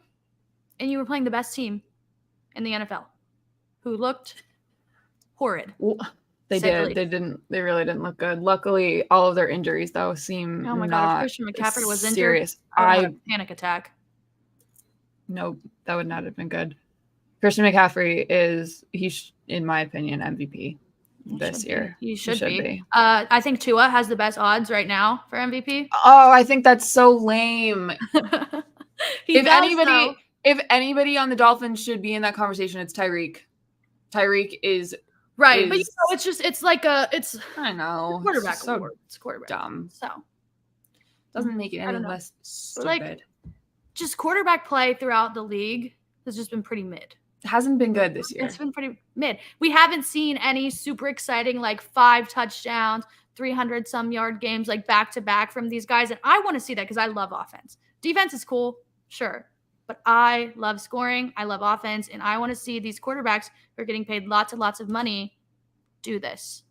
And you were playing the best team in the NFL who looked horrid. Well, they did. They really didn't look good. Luckily, all of their injuries, though, seem oh my not God, if Christian McCaffrey was serious. Injured, I had a panic attack. No, that would not have been good. Christian McCaffrey is, in my opinion, MVP this year. He should be. I think Tua has the best odds right now for MVP. Oh, I think that's so lame. If anybody on the Dolphins should be in that conversation, it's Tyreek. Tyreek is right, but it's like I know quarterback so award. It's quarterback dumb. So doesn't make it any less stupid. Like, just quarterback play throughout the league has just been pretty mid. It hasn't been good this year. It's been pretty mid. We haven't seen any super exciting, like 5 touchdowns, 300 some yard games, like back to back from these guys. And I want to see that because I love offense. Defense is cool, sure. But I love scoring. I love offense. And I want to see these quarterbacks who are getting paid lots and lots of money do this.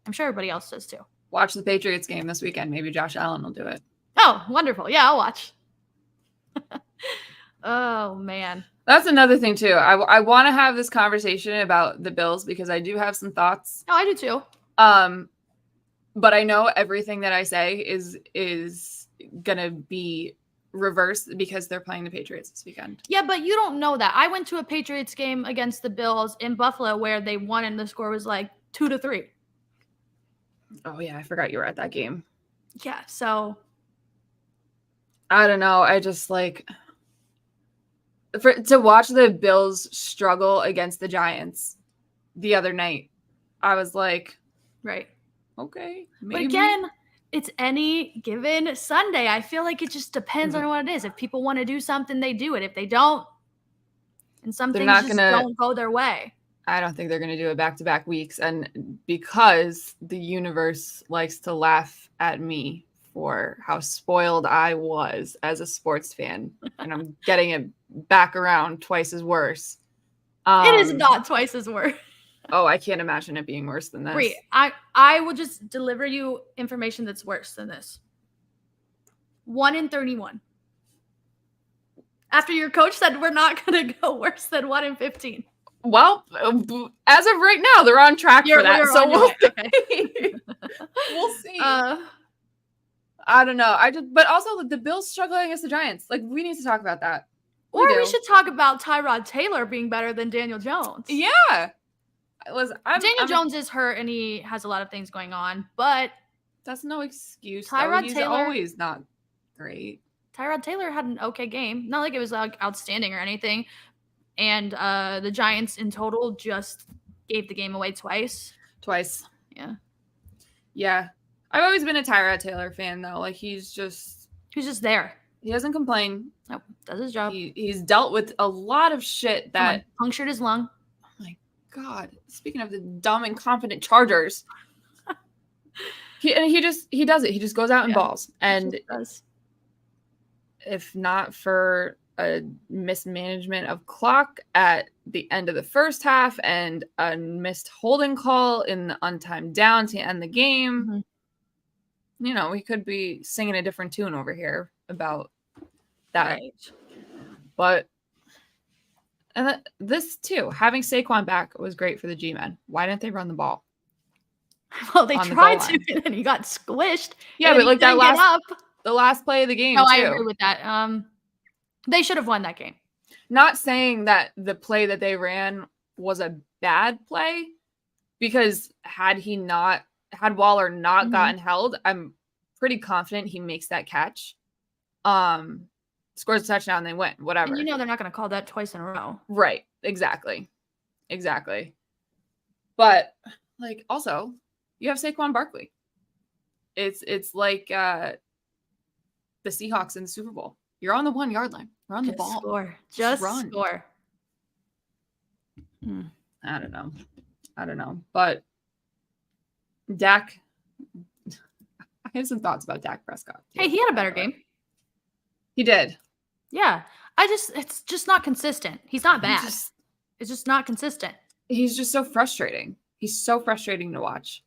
I'm sure everybody else does too. Watch the Patriots game this weekend. Maybe Josh Allen will do it. Oh, wonderful. Yeah, I'll watch. Oh, man. That's another thing, too. I want to have this conversation about the Bills because I do have some thoughts. Oh, I do, too. But I know everything that I say is going to be reversed because they're playing the Patriots this weekend. Yeah, but you don't know that. I went to a Patriots game against the Bills in Buffalo where they won and the score was like 2-3. Oh, yeah. I forgot you were at that game. Yeah, so I don't know. I just like to watch the Bills struggle against the Giants the other night. I was like, right. Okay. Maybe. But again, it's any given Sunday. I feel like it just depends on what it is. If people want to do something, they do it. If they don't, and some things just don't go their way. I don't think they're going to do it back-to-back weeks. And because the universe likes to laugh at me for how spoiled I was as a sports fan, and I'm getting it back around twice as worse. It is not twice as worse. Oh, I can't imagine it being worse than this. Wait, I will just deliver you information that's worse than this. 1 in 31. After your coach said we're not going to go worse than 1 in 15. Well, as of right now, they're on track for that. So we'll see. We'll see. I don't know. But also the Bills struggling against the Giants. Like, we need to talk about that. We should talk about Tyrod Taylor being better than Daniel Jones. Yeah. Daniel Jones is hurt and he has a lot of things going on, but that's no excuse. He's always not great. Tyrod Taylor had an okay game. Not like it was like outstanding or anything. And the Giants in total just gave the game away twice. Yeah. Yeah. I've always been a Tyrod Taylor fan though. Like he's just there. He doesn't complain. Nope. Does his job. He's dealt with a lot of shit that punctured his lung. Oh my God. Speaking of the dumb, incompetent Chargers. he does it. He just goes out and balls. And if not for a mismanagement of clock at the end of the first half and a missed holding call in the untimed down to end the game, you know, we could be singing a different tune over here about that. Right. But this too, having Saquon back was great for the G-men. Why didn't they run the ball? Well, they tried to, and then he got squished. Yeah, but like the last play of the game. No, I agree with that. They should have won that game. Not saying that the play that they ran was a bad play, because had Waller not gotten held, I'm pretty confident he makes that catch. Scores a touchdown, they win. Whatever. And they're not going to call that twice in a row. Right. Exactly. But like, also, you have Saquon Barkley. It's like the Seahawks in the Super Bowl. You're on the 1 yard line. Run the ball. Score. Just run. score. I don't know. But Dak, I have some thoughts about Dak Prescott. Hey, he had a better game. He did. Yeah. It's just not consistent. He's not bad. It's just not consistent. He's just so frustrating. He's so frustrating to watch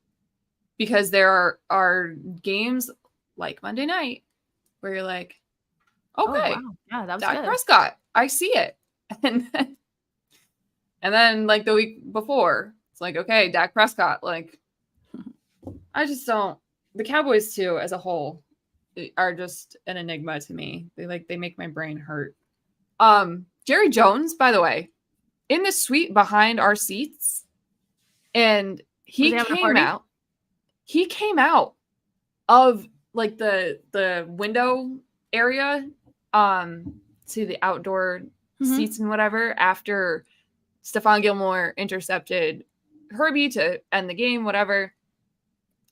because there are games like Monday night where you're like, okay, wow. Yeah, that was Dak good. Prescott, I see it. And then like the week before, it's like, okay, Dak Prescott, like, I just don't. The Cowboys too, as a whole, are just an enigma to me. They make my brain hurt. Jerry Jones, by the way, in the suite behind our seats, and he came out of like the window area to the outdoor seats and whatever after Stephon Gilmore intercepted Herbie to end the game, whatever.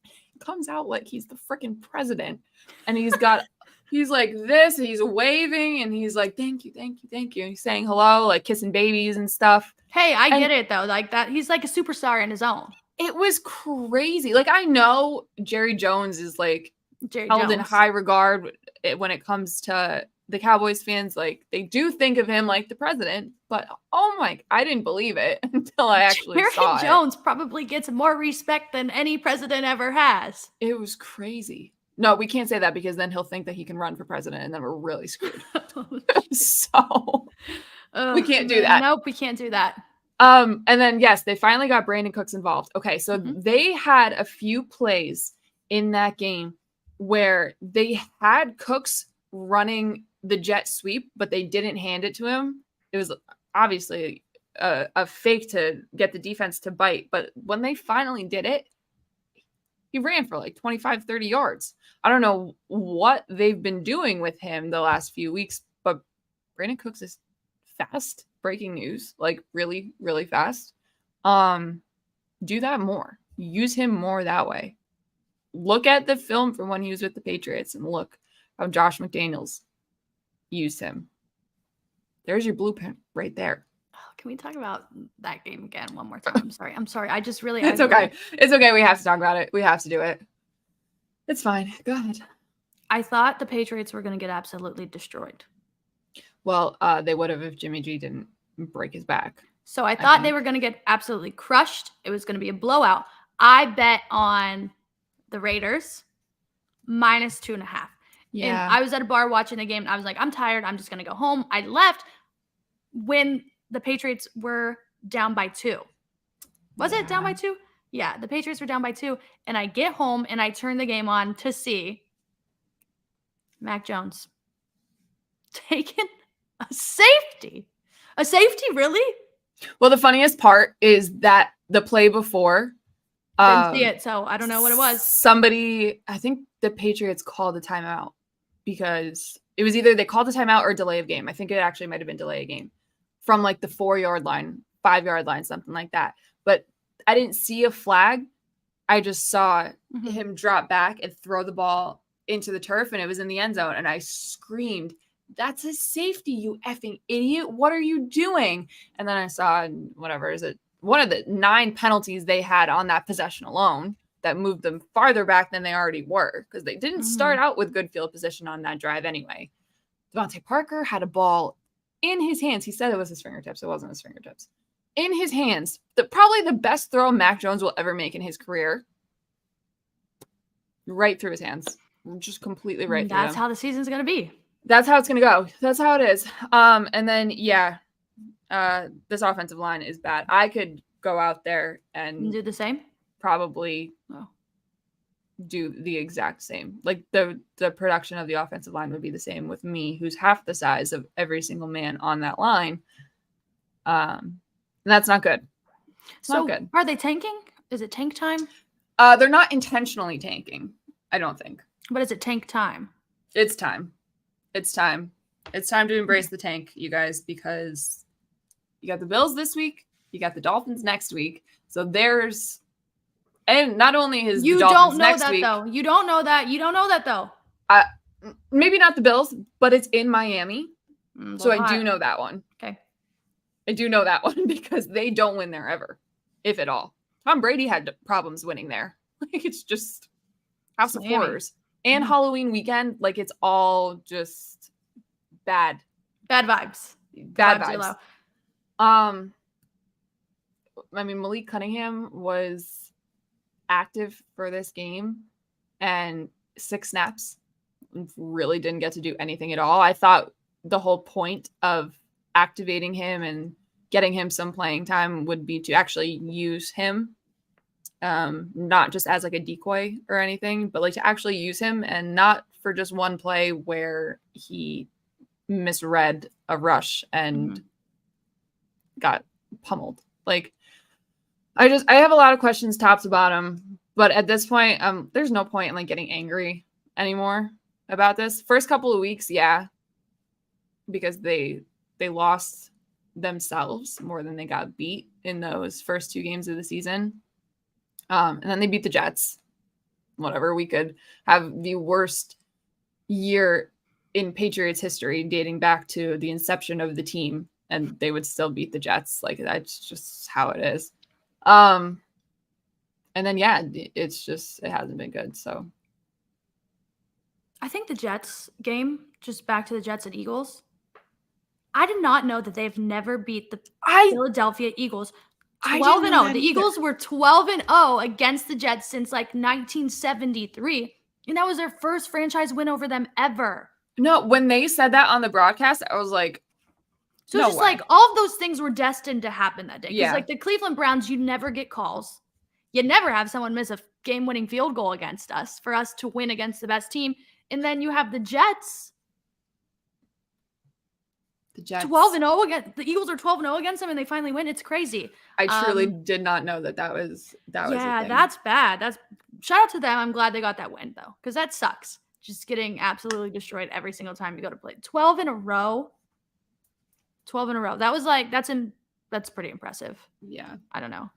He comes out like he's the freaking president, and he's like this, and he's waving, and he's like, thank you. And he's saying hello, like kissing babies and stuff. Hey, I get it though. Like that, he's like a superstar in his own. It was crazy. Like, I know Jerry Jones is like held in high regard when it comes to the Cowboys fans. Like, they do think of him like the president, but oh my, I didn't believe it until I actually saw it. Jerry Jones probably gets more respect than any president ever has. It was crazy. No, we can't say that because then he'll think that he can run for president and then we're really screwed. So we can't do that. Nope, we can't do that. And then, yes, they finally got Brandon Cooks involved. Okay, so they had a few plays in that game where they had Cooks running the jet sweep, but they didn't hand it to him. It was obviously a fake to get the defense to bite. But when they finally did it, he ran for like 25, 30 yards. I don't know what they've been doing with him the last few weeks, but Brandon Cooks is fast. Breaking news, like really, really fast. Do that more. Use him more that way. Look at the film from when he was with the Patriots and look how Josh McDaniels used him. There's your blueprint right there. Can we talk about that game again one more time? I'm sorry. I just really. It's okay. It's okay. We have to talk about it. We have to do it. It's fine. Go ahead. I thought the Patriots were going to get absolutely destroyed. Well, they would have if Jimmy G didn't break his back. So I thought they were going to get absolutely crushed. It was going to be a blowout. I bet on the Raiders -2.5. Yeah. And I was at a bar watching the game, and I was like, I'm tired. I'm just going to go home. I left when the Patriots were down by 2. Was it down by 2? Yeah, the Patriots were down by 2. And I get home, and I turn the game on to see Mac Jones taking a safety. A safety, really? Well, the funniest part is that the play before. Didn't see it, so I don't know what it was. Somebody, I think the Patriots called a timeout because it was either they called a timeout or delay of game. I think it actually might have been delay of game from like the 4-yard line, 5-yard line, something like that. But I didn't see a flag. I just saw him drop back and throw the ball into the turf, and it was in the end zone. And I screamed, "That's a safety, you effing idiot. What are you doing?" And then I saw, whatever, is it one of the 9 penalties they had on that possession alone that moved them farther back than they already were because they didn't start out with good field position on that drive anyway. Devontae Parker had a ball in his hands. He said it was his fingertips. It wasn't his fingertips. In his hands. Probably the best throw Mac Jones will ever make in his career. Right through his hands. Just completely right through That's how the season's going to be. That's how it's going to go. That's how it is. And then, this offensive line is bad. I could go out there and do the same. Probably do the exact same. Like the production of the offensive line would be the same with me, who's half the size of every single man on that line. And that's not good. It's not good. Are they tanking? Is it tank time? They're not intentionally tanking, I don't think. But is it tank time? It's time. It's time. It's time to embrace the tank, you guys, because you got the Bills this week. You got the Dolphins next week. So there's And not only his You Dolphins don't know next that week, though. You don't know that. You don't know that though. maybe not the Bills, but it's in Miami. So I do know that one. Okay. I do know that one because they don't win there ever, if at all. Tom Brady had problems winning there. Like, it's just House of Horrors. And Halloween weekend, like, it's all just bad. Bad vibes. Bad vibes. I mean, Malik Cunningham was active for this game and 6 snaps. Really didn't get to do anything at all. I thought the whole point of activating him and getting him some playing time would be to actually use him, not just as like a decoy or anything, but like to actually use him, and not for just one play where he misread a rush and got pummeled. Like, I have a lot of questions top to bottom, but at this point, there's no point in like getting angry anymore about this. First couple of weeks, yeah, because they lost themselves more than they got beat in those first 2 games of the season. And then they beat the Jets. Whatever, we could have the worst year in Patriots history dating back to the inception of the team, and they would still beat the Jets. Like, that's just how it is. And then, yeah, it hasn't been good. So I think the Jets game, just back to the Jets and Eagles, I did not know that they've never beat the Philadelphia Eagles 12-0. The Eagles were 12-0 against the Jets since like 1973. And that was their first franchise win over them ever. No, when they said that on the broadcast, I was like, so it's just like all of those things were destined to happen that day. Because like the Cleveland Browns, you never get calls. You never have someone miss a game-winning field goal against us for us to win against the best team. And then you have the Jets. The Jets 12-0 against the Eagles are 12-0 against them, and they finally win. It's crazy. I truly did not know that was yeah, that's bad. That's shout out to them. I'm glad they got that win though, because that sucks. Just getting absolutely destroyed every single time you go to play. 12 in a row. 12 in a row. That was like that's pretty impressive. Yeah, I don't know.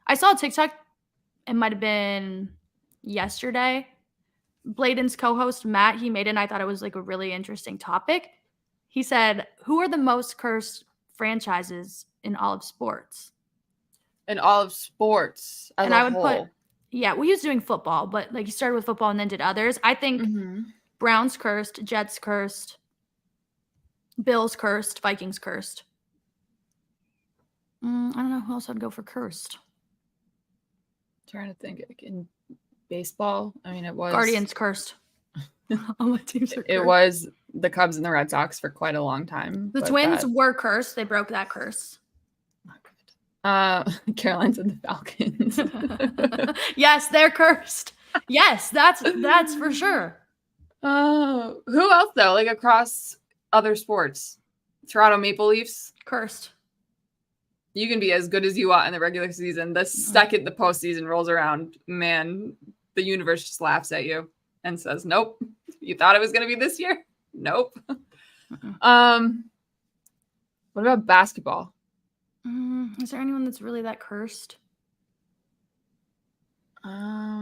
I saw a TikTok. It might have been yesterday. Bladen's co-host Matt, he made it, and I thought it was like a really interesting topic. He said, who are the most cursed franchises in all of sports? In all of sports as a whole. Put, yeah, well, he was doing football, but like he started with football and then did others. I think Browns cursed, Jets cursed, Bills cursed, Vikings cursed. I don't know who else I'd go for cursed. Trying to think. In baseball, I mean, it was Guardians cursed. All my teams are cursed. It was the Cubs and the Red Sox for quite a long time. The Twins were cursed. They broke that curse. Not good. Carolines and the Falcons. Yes, they're cursed. Yes, that's for sure. Who else though? Like across other sports, Toronto Maple Leafs cursed. You can be as good as you want in the regular season. The second the postseason rolls around, man, the universe just laughs at you and says, "Nope, you thought it was going to be this year? Nope." What about basketball? Is there anyone that's really that cursed? I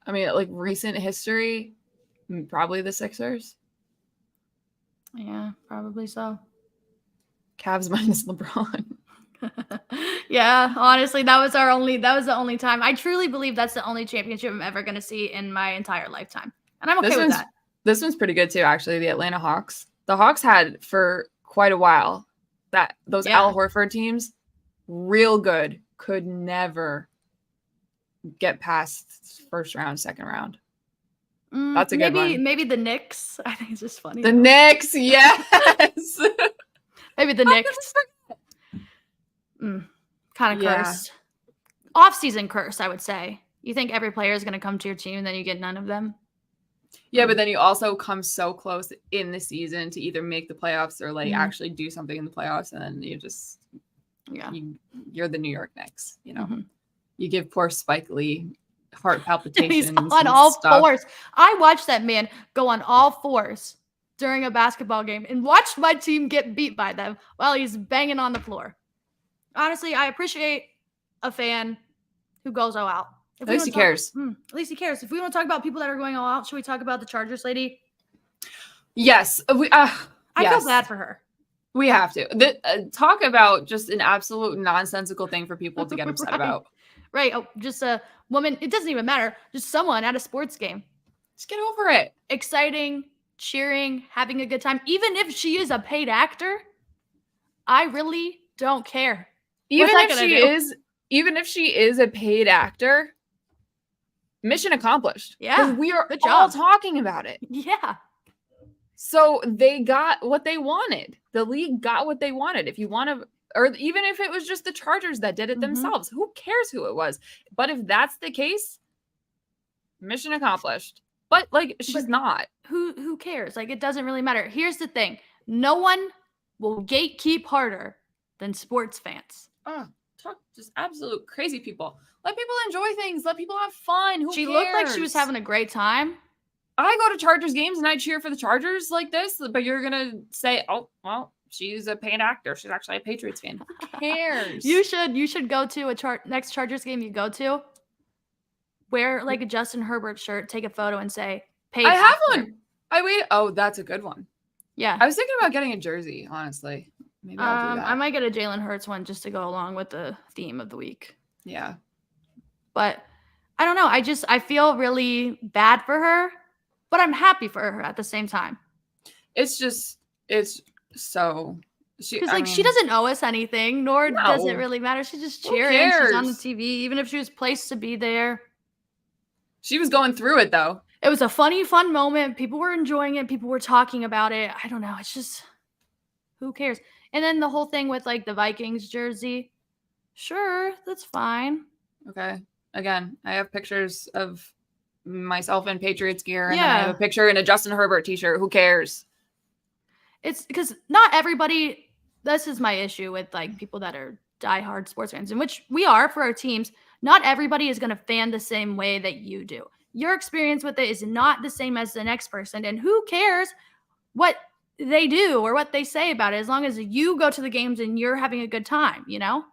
mean, like recent history, probably the Sixers. Yeah, probably so. Cavs minus LeBron. Yeah, honestly, that was the only time. I truly believe that's the only championship I'm ever going to see in my entire lifetime. And I'm okay with that. This one's pretty good too, actually. The Atlanta Hawks. The Hawks had for quite a while those Al Horford teams, real good, could never get past first round, second round. That's a good one. Maybe the Knicks. I think it's just funny. The Knicks, yes. Maybe the Knicks. Kind of cursed. Off-season curse, I would say. You think every player is going to come to your team and then you get none of them? Yeah, but then you also come so close in the season to either make the playoffs or like actually do something in the playoffs, and then you just you're the New York Knicks, you know. You give poor Spike Lee heart palpitations. He's on all fours. I watched that man go on all fours during a basketball game and watched my team get beat by them while he's banging on the floor. Honestly, I appreciate a fan who goes all out. At least he cares. At least he cares. If we want to talk about people that are going all out, should we talk about the Chargers lady? Yes. I feel bad for her. We have to. Talk about just an absolute nonsensical thing for people to get upset about. Right. Oh, just a woman. It doesn't even matter. Just someone at a sports game. Just get over it. Exciting, cheering, having a good time. Even if she is a paid actor, I really don't care. Even if she is a paid actor, mission accomplished. Yeah. We are all talking about it. Yeah. So they got what they wanted. The league got what they wanted. If you want to, or even if it was just the Chargers that did it themselves, who cares who it was? But if that's the case, mission accomplished. But like, she's not. Who cares? Like, it doesn't really matter. Here's the thing. No one will gatekeep harder than sports fans. Talk just absolute crazy people. Let people enjoy things. Let people have fun. Who She cares? looked like she was having a great time. I go to Chargers games and I cheer for the Chargers like this, but you're going to say, oh, well, she's a paid actor. She's actually a Patriots fan. Who cares? You should go to a next Chargers game you go to. Wear like a Justin Herbert shirt, take a photo and say, paid I have actor. one. Oh, that's a good one. Yeah. I was thinking about getting a jersey, honestly. Maybe I'll do that. I might get a Jalen Hurts one just to go along with the theme of the week. Yeah. But I don't know. I feel really bad for her, but I'm happy for her at the same time. It's so because she doesn't owe us anything, nor does it really matter. She's just cheering. She's on the TV, even if she was placed to be there. She was going through it though. It was a fun moment. People were enjoying it. People were talking about it. I don't know. It's just, who cares? And then the whole thing with like the Vikings jersey. Sure, that's fine. Okay. Again, I have pictures of myself in Patriots gear, and then I have a picture in a Justin Herbert t-shirt. Who cares? It's because not everybody. This is my issue with like people that are diehard sports fans, in which we are for our teams. Not everybody is going to fan the same way that you do. Your experience with it is not the same as the next person, and who cares what they do or what they say about it, as long as you go to the games and you're having a good time, you know?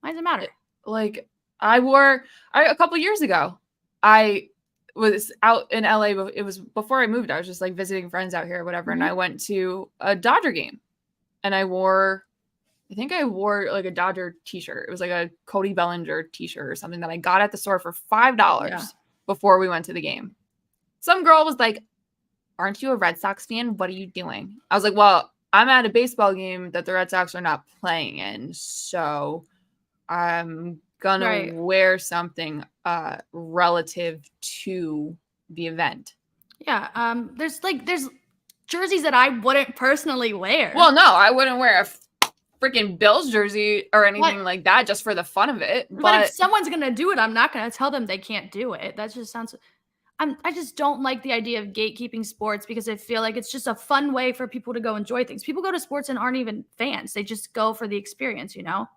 Why does it matter? Like, a couple years ago, I was out in LA, but it was before I moved. I was just like visiting friends out here or whatever. And I went to a Dodger game and I think I wore like a Dodger t-shirt. It was like a Cody Bellinger t-shirt or something that I got at the store for $5 before we went to the game. Some girl was like, "Aren't you a Red Sox fan? What are you doing?" I was like, "Well, I'm at a baseball game that the Red Sox are not playing in. So I'm gonna wear something relative to the event." Yeah. There's jerseys that I wouldn't personally wear. Well, no, I wouldn't wear a freaking Bills jersey or anything like that just for the fun of it. But if someone's gonna do it, I'm not gonna tell them they can't do it. That just sounds. I just don't like the idea of gatekeeping sports, because I feel like it's just a fun way for people to go enjoy things. People go to sports and aren't even fans; they just go for the experience, you know.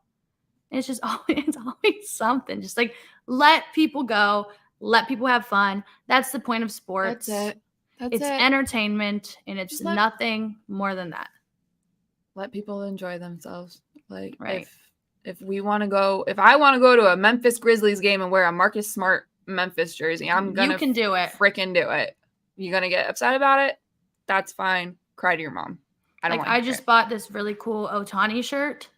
And it's just always something. Just like, let people go, let people have fun. That's the point of sports. That's it. It's entertainment, and it's nothing more than that. Let people enjoy themselves. Like, if we want to go, if I want to go to a Memphis Grizzlies game and wear a Marcus Smart Memphis jersey, I'm gonna do it. Freaking do it. You gonna get upset about it? That's fine. Cry to your mom. I just bought this really cool Ohtani shirt.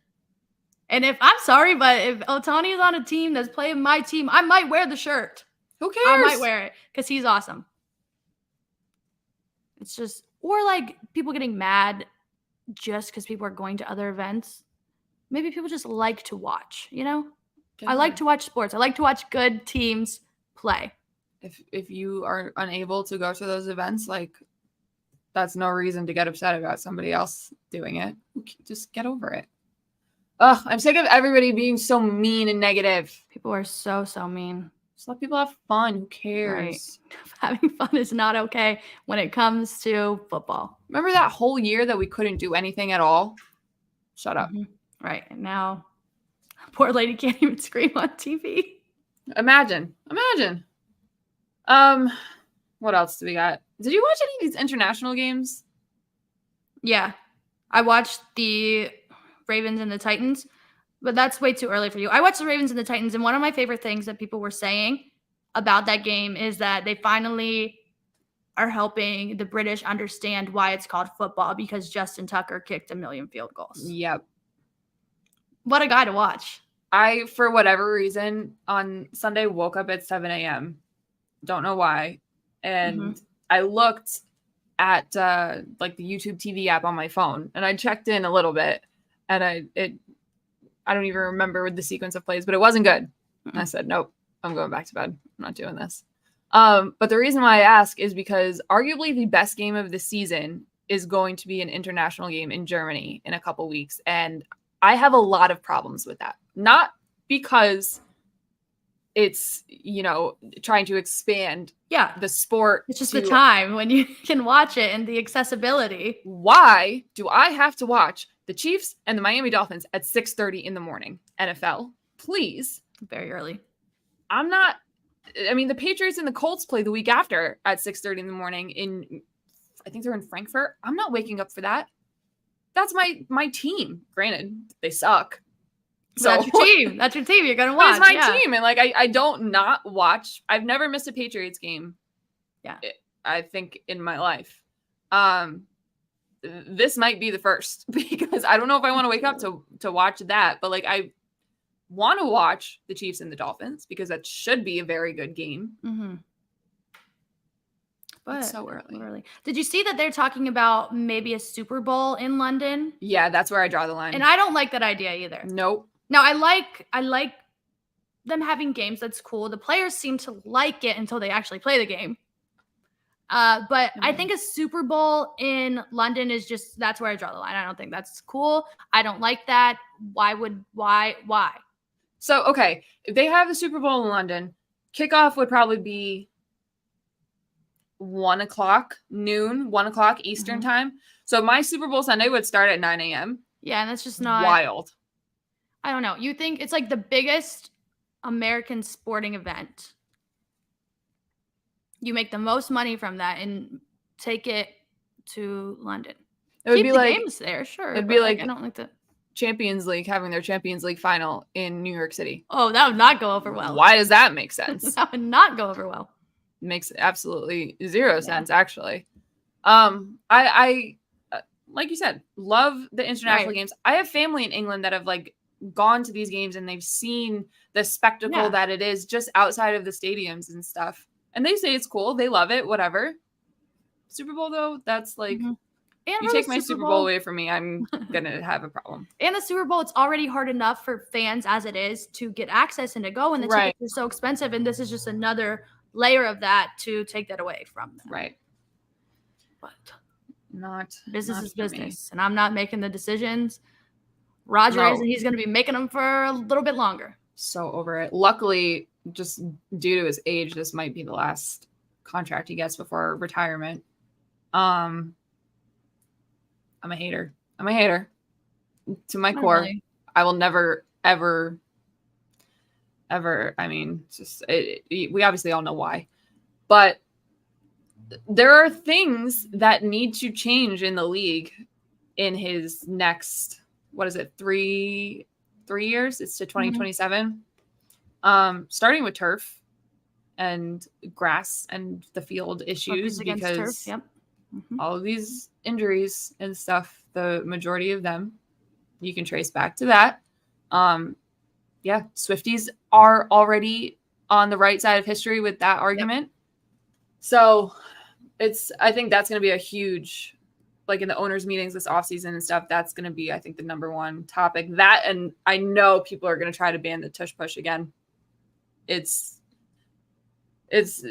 And if Ohtani is on a team that's playing my team, I might wear the shirt. Who cares? I might wear it because he's awesome. It's just, or like people getting mad just because people are going to other events. Maybe people just like to watch, you know? I like to watch sports. I like to watch good teams play. If you are unable to go to those events, like, that's no reason to get upset about somebody else doing it. Just get over it. Ugh, I'm sick of everybody being so mean and negative. People are so mean. Just let people have fun. Who cares? Right. Having fun is not okay when it comes to football. Remember that whole year that we couldn't do anything at all? Shut up. Mm-hmm. Right. And now, poor lady can't even scream on TV. Imagine. What else do we got? Did you watch any of these international games? Yeah. I watched the Ravens and the Titans. But that's way too early for you. I watched the Ravens and the Titans, and one of my favorite things that people were saying about that game is that they finally are helping the British understand why it's called football because Justin Tucker kicked 1 million field goals. Yep. What a guy to watch. I, for whatever reason, on Sunday woke up at 7 a.m. Don't know why. And I looked at like the YouTube TV app on my phone, and I checked in a little bit, and I don't even remember the sequence of plays, but it wasn't good. And I said, nope, I'm going back to bed. I'm not doing this. But the reason why I ask is because arguably the best game of the season is going to be an international game in Germany in a couple weeks. And I have a lot of problems with that. Not because it's, trying to expand the sport. It's just the time when you can watch it and the accessibility. Why do I have to watch the Chiefs and the Miami Dolphins at 6:30 in the morning? NFL, please. Very early. The Patriots and the Colts play the week after at 6:30 in the morning I think they're in Frankfurt. I'm not waking up for that. That's my team. Granted, they suck. So that's your team. That's your team. You're going to watch. It's my team. And I don't not watch. I've never missed a Patriots game. Yeah. I think in my life. This might be the first because I don't know if I want to wake up to watch that, but I want to watch the Chiefs and the Dolphins because that should be a very good game. Mm-hmm. But it's so early. Did you see that they're talking about maybe a Super Bowl in London? Yeah, that's where I draw the line. And I don't like that idea either. Nope. Now I like them having games. That's cool. The players seem to like it until they actually play the game. But I think a Super Bowl in London that's where I draw the line. I don't think that's cool. I don't like that. Why? So, okay, if they have the Super Bowl in London, kickoff would probably be 1 o'clock Eastern time. So my Super Bowl Sunday would start at 9 a.m. Yeah, and that's just not wild. I don't know. You think it's like the biggest American sporting event. You make the most money from that and take it to London. It would Keep be the like games there, sure. It'd be like I don't like the Champions League having their Champions League final in New York City. Oh, that would not go over well. Why does that make sense? That would not go over well. Makes absolutely zero sense, actually. I like you said, love the international games. I have family in England that have gone to these games and they've seen the spectacle that it is just outside of the stadiums and stuff. And they say it's cool. They love it, whatever. Super Bowl, though, that's you take my Super Bowl away from me, I'm going to have a problem. And the Super Bowl, it's already hard enough for fans as it is to get access and to go. And the tickets are so expensive. And this is just another layer of that to take that away from them. Right. But business is business. And I'm not making the decisions. Roger is, and he's going to be making them for a little bit longer. So over it. Luckily, just due to his age, this might be the last contract he gets before retirement. I'm a hater. To my core. Really. I will never, ever, we obviously all know why. But there are things that need to change in the league in his next, 3 years? It's to 2027. Starting with turf and grass and the field issues because all of these injuries and stuff, the majority of them you can trace back to that. Swifties are already on the right side of history with that argument. So I think that's going to be a huge, in the owners' meetings this offseason and stuff, that's going to be, I think, the number one topic. That, and I know people are going to try to ban the tush push again. It's just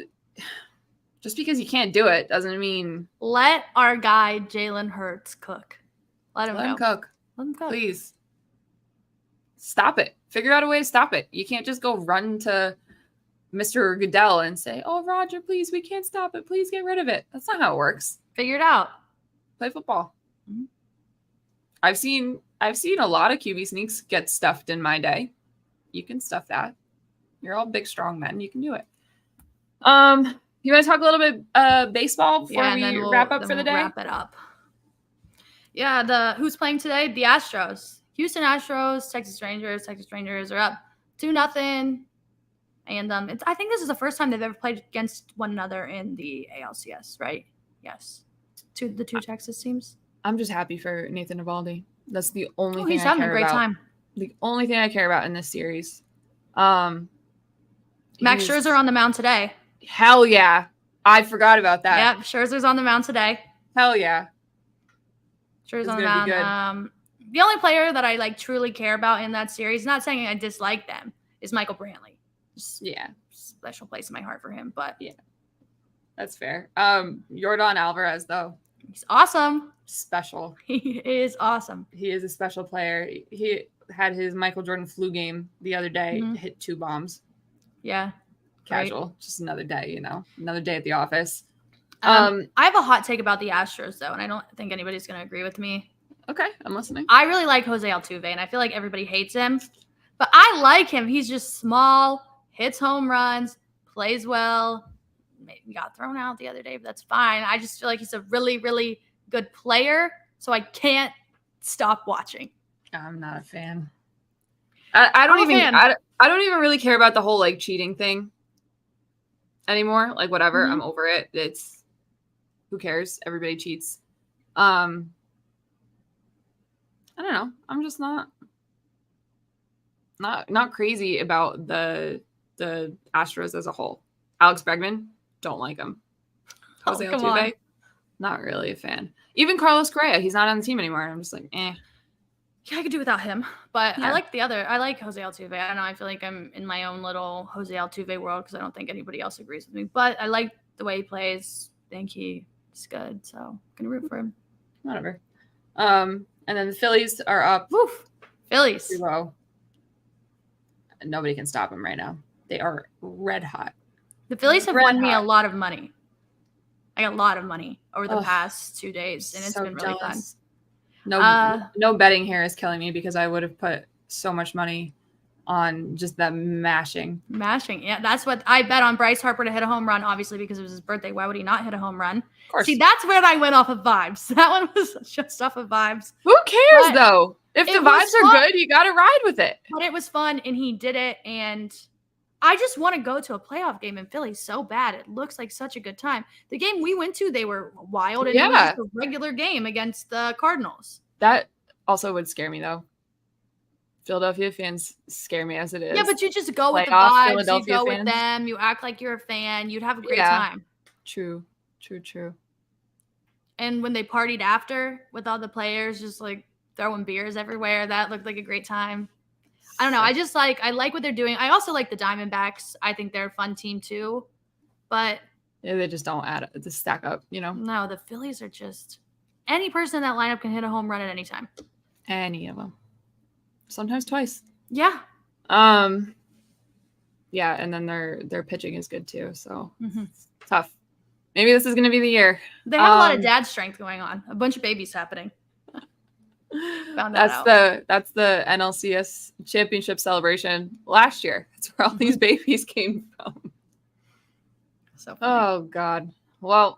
because you can't do it doesn't mean. Let our guy Jalen Hurts cook. Let him cook. Please. Stop it. Figure out a way to stop it. You can't just go run to Mr. Goodell and say, "Oh, Roger, please, we can't stop it. Please get rid of it." That's not how it works. Figure it out. Play football. Mm-hmm. I've seen a lot of QB sneaks get stuffed in my day. You can stuff that. You're all big, strong men. You can do it. You want to talk a little bit baseball before we wrap up for the day? Wrap it up. Yeah, who's playing today? The Astros. Houston Astros, Texas Rangers. Texas Rangers are up 2-0. And I think this is the first time they've ever played against one another in the ALCS, right? Yes. The two Texas teams. I'm just happy for Nathan Eovaldi. That's the only thing He's I having a care great about. time. The only thing I care about in this series. Max Scherzer on the mound today. Hell yeah. I forgot about that. Yeah, Scherzer's on the mound today. Hell yeah. Scherzer's on the mound. The only player that I truly care about in that series, not saying I dislike them, is Michael Brantley. Yeah. Special place in my heart for him, but yeah. That's fair. Yordan Alvarez, though. He's awesome. Special. He is awesome. He is a special player. He had his Michael Jordan flu game the other day, hit 2 bombs. Yeah. Casual. Right. Just another day, another day at the office. I have a hot take about the Astros, though, and I don't think anybody's going to agree with me. Okay, I'm listening. I really like Jose Altuve, and I feel like everybody hates him. But I like him. He's just small, hits home runs, plays well. Maybe got thrown out the other day, but that's fine. I just feel like he's a really, really good player, so I can't stop watching. I'm not a fan. I don't even really care about the whole cheating thing anymore. Whatever, I'm over it. It's who cares? Everybody cheats. I don't know. I'm just not crazy about the Astros as a whole. Alex Bregman, don't like him. Jose Altuve, not really a fan. Even Carlos Correa, he's not on the team anymore. I'm just like, eh. Yeah, I could do without him. But yeah. I like Jose Altuve. I don't know. I feel like I'm in my own little Jose Altuve world because I don't think anybody else agrees with me. But I like the way he plays. I think he's good. So I'm going to root for him. Whatever. And then the Phillies are up. Woof. Phillies. 2-0. Nobody can stop them right now. They are red hot. The Phillies have won me a lot of money. I got a lot of money over the past 2 days, and it's been really fun. No betting here is killing me because I would have put so much money on just that mashing. Mashing, yeah. That's what I bet on Bryce Harper to hit a home run, obviously, because it was his birthday. Why would he not hit a home run? Of course. See, that's where I went off of vibes. That one was just off of vibes. Who cares, though? If the vibes are good, you got to ride with it. But it was fun, and he did it, and I just want to go to a playoff game in Philly so bad. It looks like such a good time. The game we went to, they were wild, and it was just a regular game against the Cardinals. That also would scare me, though. Philadelphia fans scare me as it is. Yeah, but you just go with the vibes. You go with them. You act like you're a fan. You'd have a great time. True. And when they partied after with all the players just throwing beers everywhere, that looked like a great time. I don't know. I like what they're doing. I also like the Diamondbacks. I think they're a fun team too. But yeah, they just don't stack up, No, the Phillies are just any person in that lineup can hit a home run at any time. Any of them. Sometimes twice. Yeah. Yeah, and then their pitching is good too. So it's tough. Maybe this is going to be the year. They have a lot of dad strength going on. A bunch of babies happening. Found that out. That's the NLCS championship celebration last year. That's where all these babies came from. So funny. Oh God. Well,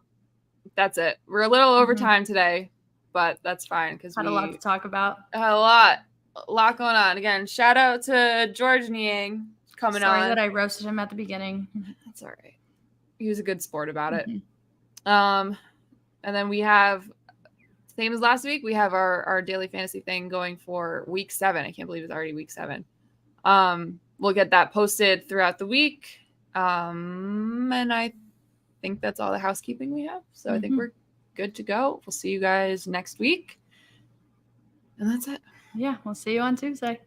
that's it. We're a little over time today, but that's fine because we had a lot to talk about. Had a lot going on. Again, shout out to George Niang coming on. Sorry that I roasted him at the beginning. That's all right. He was a good sport about it. And then we have, same as last week, we have our daily fantasy thing going for week 7. I can't believe it's already week 7. We'll get that posted throughout the week. And I think that's all the housekeeping we have. So I think we're good to go. We'll see you guys next week. And that's it. Yeah, we'll see you on Tuesday.